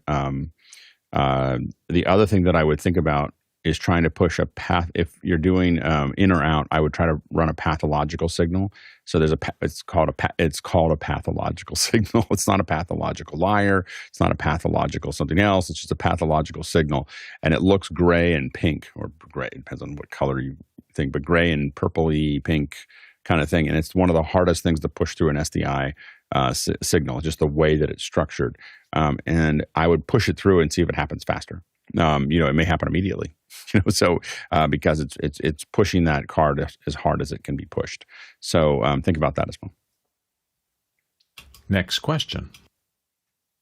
the other thing that I would think about is trying to push a path. If you're doing in or out, I would try to run a pathological signal. So it's called a pathological signal. It's not a pathological liar. It's not a pathological something else. It's just a pathological signal, and it looks gray and pink, or gray. It depends on what color you think, but gray and purpley pink kind of thing. And it's one of the hardest things to push through an SDI signal, just the way that it's structured. And I would push it through and see if it happens faster. It may happen immediately. Because it's pushing that card as hard as it can be pushed. So think about that as well. Next question.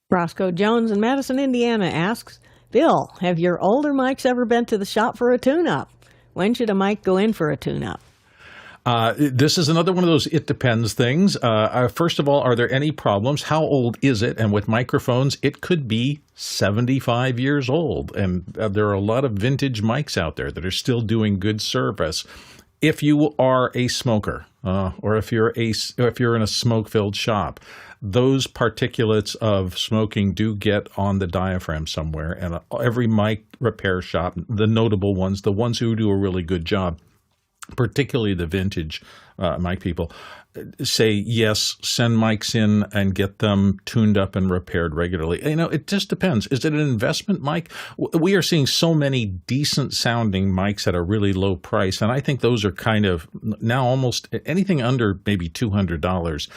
Roscoe Jones in Madison, Indiana asks, Bill, have your older mics ever been to the shop for a tune-up? When should a mic go in for a tune-up? This is another one of those it depends things. First of all, are there any problems? How old is it? And with microphones, it could be 75 years old. And there are a lot of vintage mics out there that are still doing good service. If you are a smoker, or if you're in a smoke-filled shop, those particulates of smoking do get on the diaphragm somewhere. And every mic repair shop, the notable ones, the ones who do a really good job, particularly the vintage mic people, say, yes, send mics in and get them tuned up and repaired regularly. It just depends. Is it an investment mic? We are seeing so many decent sounding mics at a really low price, and I think those are kind of now almost anything under maybe $200.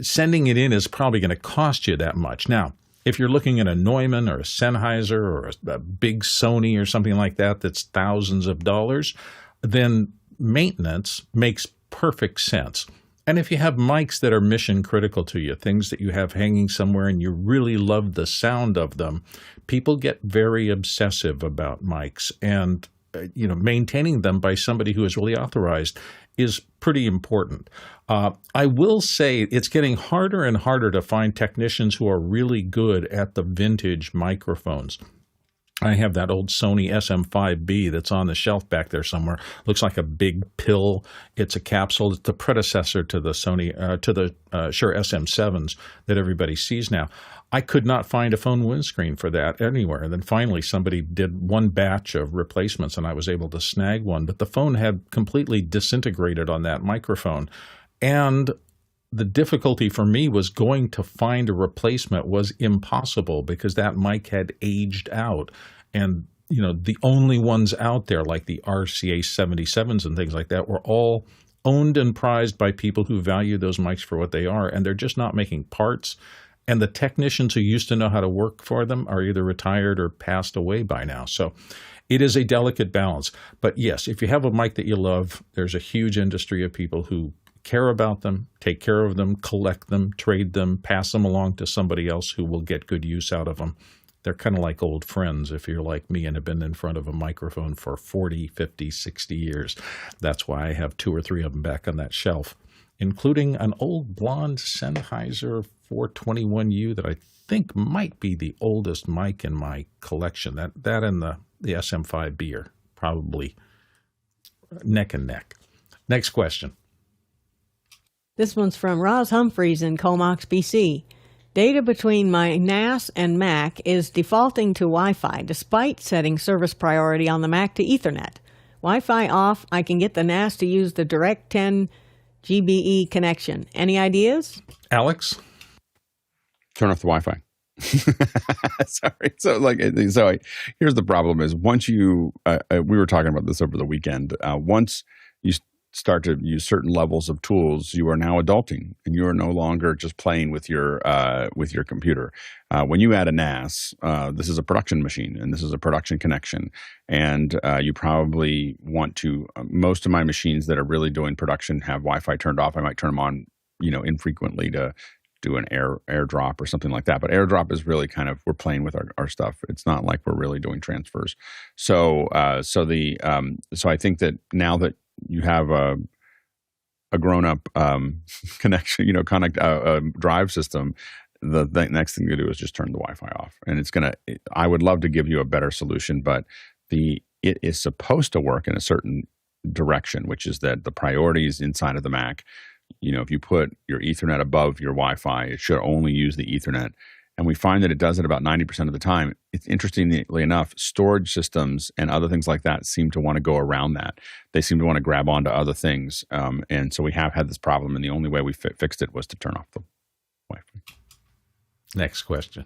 Sending it in is probably going to cost you that much. Now, if you're looking at a Neumann or a Sennheiser or a big Sony or something like that that's thousands of dollars, then maintenance makes perfect sense. And if you have mics that are mission critical to you, things that you have hanging somewhere and you really love the sound of them, people get very obsessive about mics. And maintaining them by somebody who is really authorized is pretty important. I will say it's getting harder and harder to find technicians who are really good at the vintage microphones. I have that old Sony SM5B that's on the shelf back there somewhere. Looks like a big pill. It's a capsule. It's the predecessor to the Sony, Shure SM7s that everybody sees now. I could not find a phone windscreen for that anywhere. And then finally somebody did one batch of replacements and I was able to snag one. But the phone had completely disintegrated on that microphone. And the difficulty for me was going to find a replacement was impossible because that mic had aged out. And, the only ones out there like the RCA 77s and things like that were all owned and prized by people who value those mics for what they are. And they're just not making parts. And the technicians who used to know how to work for them are either retired or passed away by now. So it is a delicate balance. But yes, if you have a mic that you love, there's a huge industry of people who care about them, take care of them, collect them, trade them, pass them along to somebody else who will get good use out of them. They're kind of like old friends if you're like me and have been in front of a microphone for 40, 50, 60 years. That's why I have 2 or 3 of them back on that shelf, including an old blonde Sennheiser 421U that I think might be the oldest mic in my collection. That and the SM5B are probably neck and neck. Next question. This one's from Roz Humphreys in Comox, BC. Data between my NAS and Mac is defaulting to Wi-Fi despite setting service priority on the Mac to Ethernet. Wi-Fi off, I can get the NAS to use the direct 10 GBE connection. Any ideas? Alex? Turn off the Wi-Fi. Sorry. So here's the problem is once you, we were talking about this over the weekend, once you start to use certain levels of tools, you are now adulting and you are no longer just playing with your computer. When you add a NAS, this is a production machine and this is a production connection. And you probably want to, most of my machines that are really doing production have Wi-Fi turned off. I might turn them on, infrequently to do an airdrop or something like that. But airdrop is really kind of, we're playing with our stuff. It's not like we're really doing transfers. So I think that now that you have a grown-up connection, drive system, the next thing to do is just turn the Wi-Fi off. And I would love to give you a better solution, but it is supposed to work in a certain direction, which is that the priorities inside of the Mac, if you put your Ethernet above your Wi-Fi, it should only use the Ethernet. And we find that it does it about 90% of the time. It's interestingly enough, storage systems and other things like that seem to want to go around that. They seem to want to grab onto other things. And so we have had this problem, and the only way we fixed it was to turn off the Wi-Fi. Next question.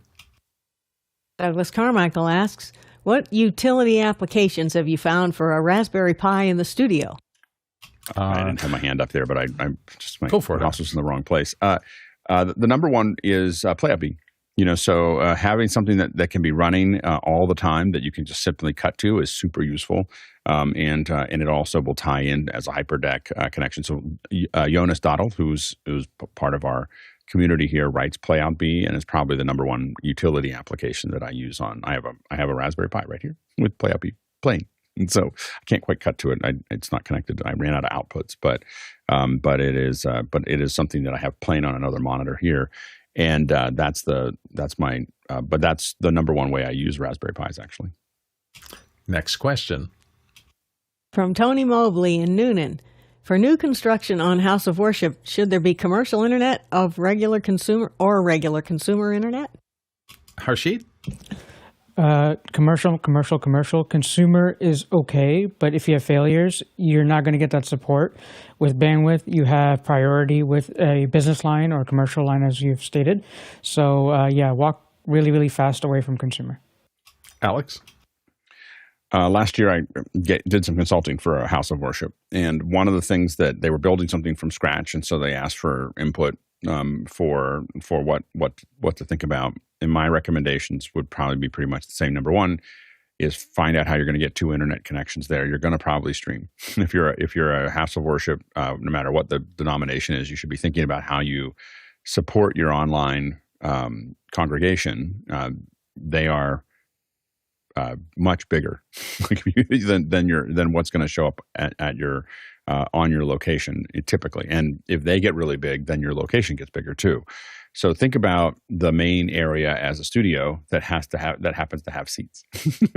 Douglas Carmichael asks, what utility applications have you found for a Raspberry Pi in the studio? I didn't have my hand up there, but I just my go for it. Mouse was in the wrong place. The number one is PlayUp. So having something that can be running all the time that you can just simply cut to is super useful, and it also will tie in as a hyperdeck connection. So Jonas Dottel, who's part of our community here, writes PlayUp and is probably the number one utility application that I use on. I have a Raspberry Pi right here with PlayUp playing. And so I can't quite cut to it. It's not connected. I ran out of outputs, but it is something that I have playing on another monitor here, and that's the number one way I use Raspberry Pis actually. Next question. From Tony Mobley in Noonan. For new construction on House of Worship, should there be commercial internet of regular consumer internet? Harshit? Commercial. Consumer is okay, but if you have failures, you're not going to get that support. With bandwidth, you have priority with a business line or commercial line, as you've stated. So, walk really, really fast away from consumer. Alex? Last year, I did some consulting for a house of worship, and one of the things that they were building something from scratch, and so they asked for input for what to think about. And my recommendations would probably be pretty much the same. Number one is find out how you're going to get 2 internet connections there. You're going to probably stream. If you're a house of worship, no matter what the denomination is, you should be thinking about how you support your online congregation. They are much bigger than what's going to show up at your on your location typically. And if they get really big, then your location gets bigger too. So think about the main area as a studio that happens to have seats.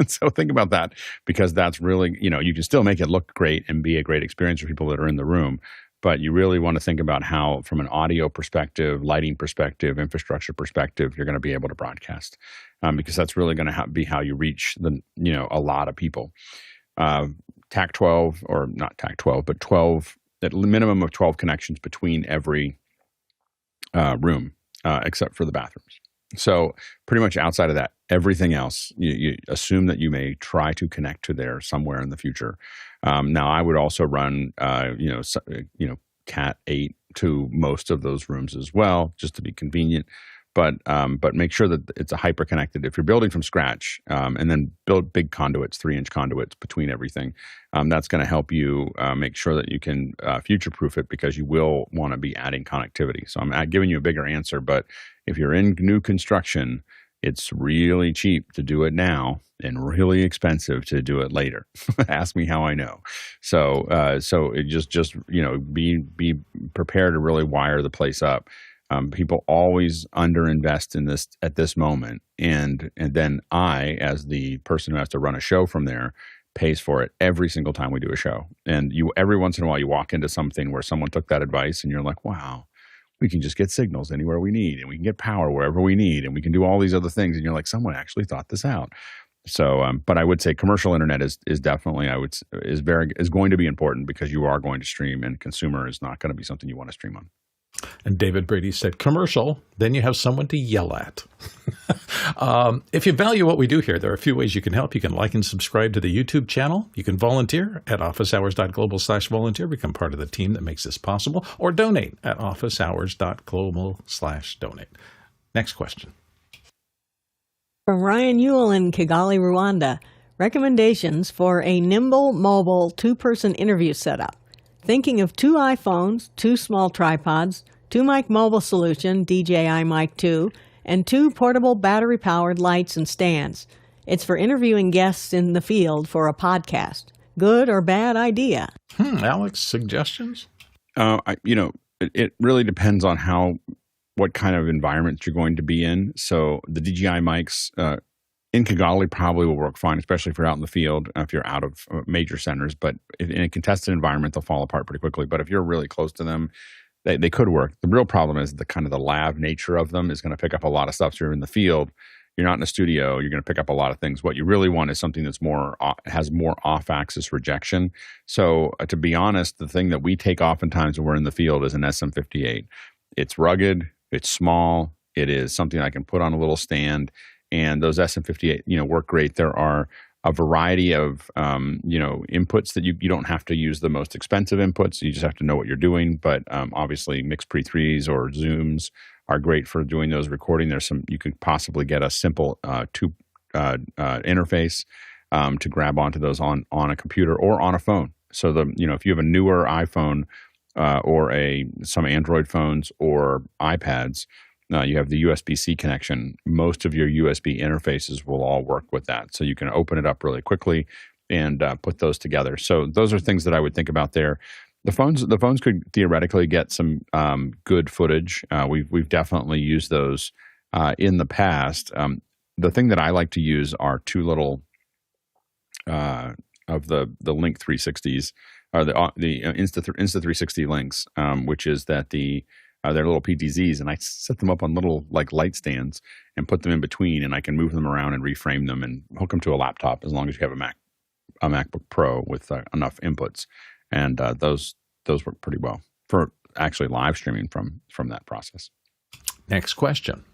So think about that, because that's really, you can still make it look great and be a great experience for people that are in the room. But you really want to think about how, from an audio perspective, lighting perspective, infrastructure perspective, you're going to be able to broadcast, because that's really going to be how you reach a lot of people. TAC 12, or not TAC 12, but 12, at minimum of 12 connections between every room, except for the bathrooms. So pretty much outside of that, everything else, you assume that you may try to connect to there somewhere in the future. Now, I would also run, Cat 8 to most of those rooms as well, just to be convenient. But make sure that it's a hyper connected. If you're building from scratch, and then build big conduits, 3-inch conduits between everything, that's going to help you make sure that you can future proof it, because you will want to be adding connectivity. So I'm giving you a bigger answer, but if you're in new construction, it's really cheap to do it now and really expensive to do it later. Ask me how I know. So it just be prepared to really wire the place up. People always underinvest in this at this moment, and then I, as the person who has to run a show from there, pays for it every single time we do a show. And every once in a while, you walk into something where someone took that advice, and you're like, wow, we can just get signals anywhere we need, and we can get power wherever we need, and we can do all these other things. And you're like, someone actually thought this out. So, but I would say commercial internet is definitely is going to be important, because you are going to stream, and consumer is not going to be something you want to stream on. And David Brady said, commercial, then you have someone to yell at. If you value what we do here, there are a few ways you can help. You can like and subscribe to the YouTube channel. You can volunteer at officehours.global/volunteer, become part of the team that makes this possible, or donate at officehours.global/donate. Next question. From Ryan Ewell in Kigali, Rwanda. Recommendations for a nimble mobile 2-person interview setup. Thinking of 2 iPhones, 2 small tripods, 2 mic mobile solution, DJI Mic 2, and 2 portable battery-powered lights and stands. It's for interviewing guests in the field for a podcast. Good or bad idea? Alex, suggestions? It really depends on what kind of environment you're going to be in. So the DJI mics in Kigali probably will work fine, especially if you're out in the field, if you're out of major centers. But in a contested environment, they'll fall apart pretty quickly. But if you're really close to them, they could work. The real problem is the lab nature of them is going to pick up a lot of stuff. So you're in the field, you're not in a studio, you're going to pick up a lot of things. What you really want is something that's has more off-axis rejection. So to be honest, the thing that we take oftentimes when we're in the field is an SM58. It's rugged, it's small, it is something I can put on a little stand. And those SM58, work great. There are a variety of, inputs that you don't have to use the most expensive inputs. You just have to know what you're doing. But obviously, mixed pre-3s or Zooms are great for doing those recording. You could possibly get a simple interface to grab onto those on a computer or on a phone. So if you have a newer iPhone or some Android phones or iPads, you have the USB-C connection. Most of your USB interfaces will all work with that. So you can open it up really quickly. and put those together. So those are things that I would think about there. The phones could theoretically get some good footage. We've definitely used those in the past. The thing that I like to use are two little of the Link 360s, or the Insta360 links, which is that they're little PTZs, and I set them up on little like light stands and put them in between, and I can move them around and reframe them and hook them to a laptop as long as you have a MacBook Pro with enough inputs, and those work pretty well for actually live streaming from that process. Next question.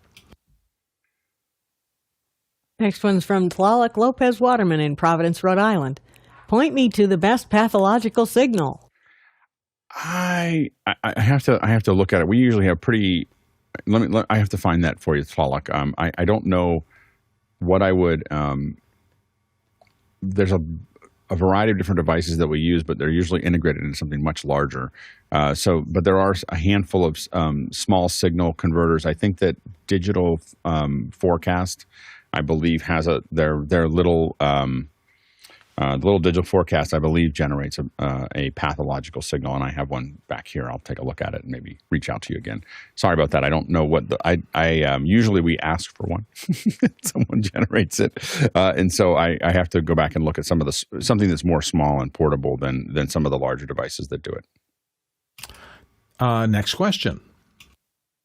Next one's from Tlaloc Lopez Waterman in Providence, Rhode Island. Point me to the best pathological signal. I have to look at it. We usually have pretty. I have to find that for you, Tlaloc. I don't know what I would. There's a variety of different devices that we use, but they're usually integrated into something much larger. But there are a handful of small signal converters. I think that Digital Forecast, I believe, has their little the little digital forecast, I believe, generates a pathological signal, and I have one back here. I'll take a look at it and maybe reach out to you again. Sorry about that. I don't know what usually we ask for one. Someone generates it, and so I have to go back and look at something that's more small and portable than some of the larger devices that do it. Next question.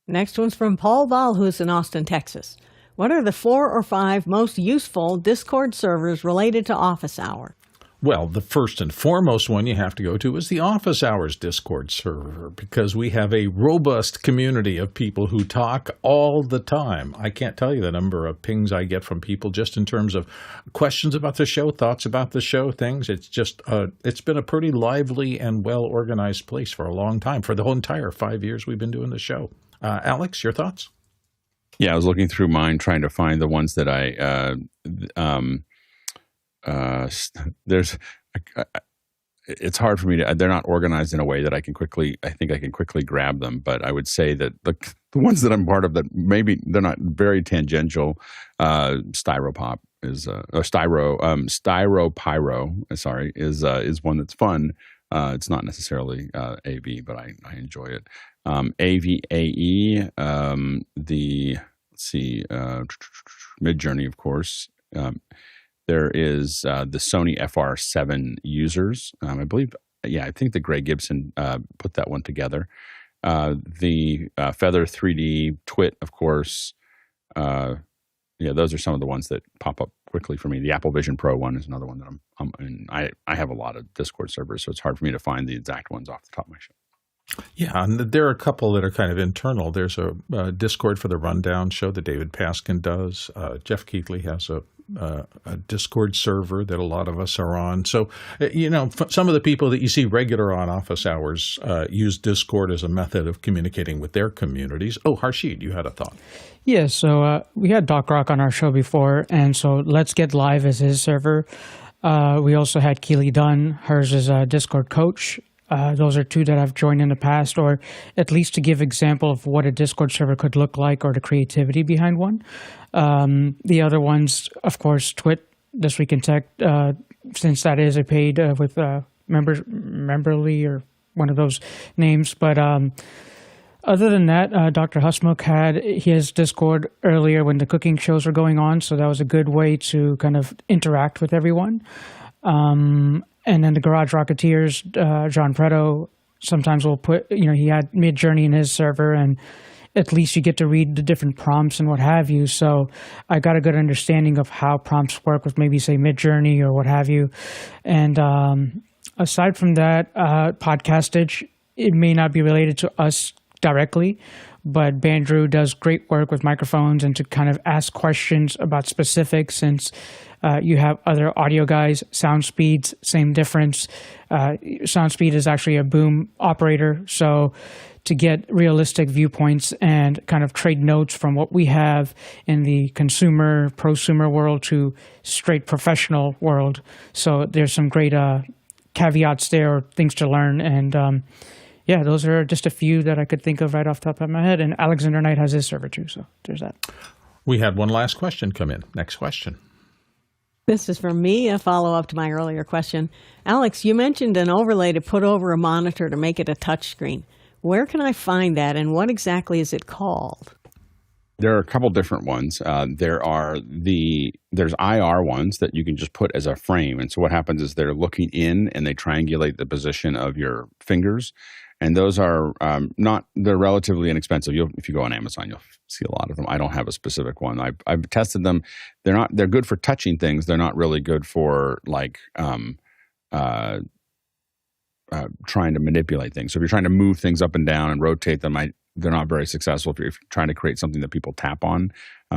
Next one's from Paul Ball, who's in Austin, Texas. What are the 4 or 5 most useful Discord servers related to office hour? Well, the first and foremost one you have to go to is the Office Hours Discord server, because we have a robust community of people who talk all the time. I can't tell you the number of pings I get from people just in terms of questions about the show, thoughts about the show, things. It's just, it's been a pretty lively and well-organized place for a long time, for the whole entire 5 years we've been doing the show. Alex, your thoughts? Yeah, I was looking through mine trying to find the ones that it's hard for me to, they're not organized in a way that I can quickly grab them, but I would say that the ones that I'm part of that maybe they're not very tangential, Styropop is, Styropyro, sorry, is one that's fun. It's not necessarily AV, but I enjoy it. AVAE, Midjourney, of course. There is the Sony FR7 users. I believe, I think that Greg Gibson put that one together. The Feather 3D, Twit, of course. Those are some of the ones that pop up quickly for me. The Apple Vision Pro one is another one that I have a lot of Discord servers, so it's hard for me to find the exact ones off the top of my head. Yeah, and there are a couple that are kind of internal. There's a Discord for the Rundown show that David Paskin does. Jeff Keighley has a Discord server that a lot of us are on. So, some of the people that you see regular on office hours use Discord as a method of communicating with their communities. Oh, Harshid, you had a thought. Yeah, so we had Doc Rock on our show before, and so Let's Get Live as his server. We also had Keely Dunn. Hers is a Discord coach. Those are two that I've joined in the past, or at least to give example of what a Discord server could look like or the creativity behind one. The other ones, of course, Twit, This Week in Tech, since that is a paid with Memberly or one of those names. But other than that, Dr. Husmuck had his Discord earlier when the cooking shows were going on, so that was a good way to kind of interact with everyone. And then the Garage Rocketeers, John Preto, sometimes will put, he had Midjourney in his server, and at least you get to read the different prompts and what have you. So I got a good understanding of how prompts work with maybe, say, Midjourney or what have you. And aside from that, Podcastage, it may not be related to us directly, but Bandrew does great work with microphones and to kind of ask questions about specifics, since you have other audio guys. SoundSpeed's same difference. SoundSpeed is actually a boom operator, so to get realistic viewpoints and kind of trade notes from what we have in the consumer, prosumer world to straight professional world. So there's some great caveats there, or things to learn. And those are just a few that I could think of right off the top of my head. And Alexander Knight has his server too, so there's that. We had one last question come in. Next question. This is from me, a follow-up to my earlier question. Alex, you mentioned an overlay to put over a monitor to make it a touchscreen. Where can I find that, and what exactly is it called? There are a couple different ones. There's IR ones that you can just put as a frame. And so what happens is they're looking in and they triangulate the position of your fingers. And those are they're relatively inexpensive. If you go on Amazon, you'll see a lot of them. I don't have a specific one. I've tested them. They're good for touching things. They're not really good for trying to manipulate things. So if you're trying to move things up and down and rotate them, they're not very successful. If you're trying to create something that people tap on,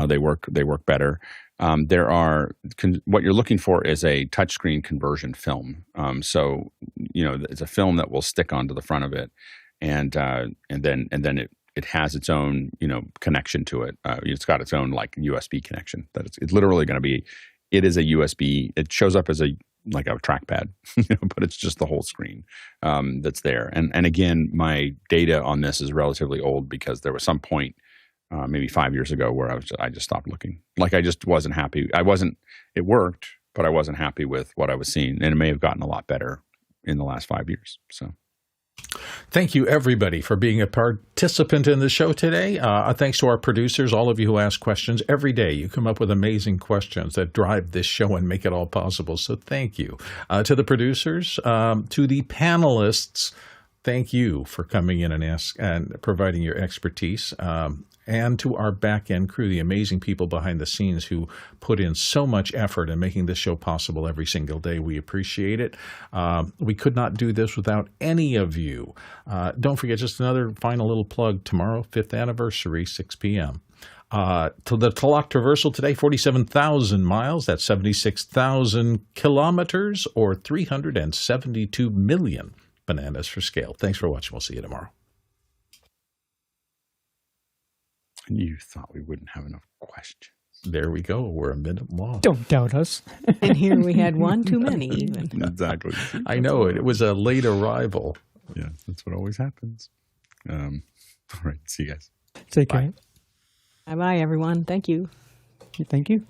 they work better. What you're looking for is a touchscreen conversion film. So it's a film that will stick onto the front of it, and then it has its own connection to it. It's got its own USB connection. That it's literally going to be. It is a USB. It shows up as a trackpad, but it's just the whole screen that's there. And again, my data on this is relatively old because there was some point maybe 5 years ago where I just stopped looking. I just wasn't happy. It worked, but I wasn't happy with what I was seeing, and it may have gotten a lot better in the last 5 years. So. Thank you, everybody, for being a participant in the show today. Thanks to our producers, all of you who ask questions. Every day you come up with amazing questions that drive this show and make it all possible. So thank you. To the producers, to the panelists, thank you for coming in and providing your expertise. And to our back-end crew, the amazing people behind the scenes who put in so much effort in making this show possible every single day. We appreciate it. We could not do this without any of you. Don't forget, just another final little plug, tomorrow, 5th anniversary, 6 p.m. To the Talak Traversal today, 47,000 miles. That's 76,000 kilometers, or 372 million bananas for scale. Thanks for watching. We'll see you tomorrow. You thought we wouldn't have enough questions. There we go. We're a minute long. Don't doubt us. And here we had one too many even. Exactly. I know it. It was a late arrival. Yeah, that's what always happens. All right. See you guys. Take care. Bye-bye, everyone. Thank you. Thank you.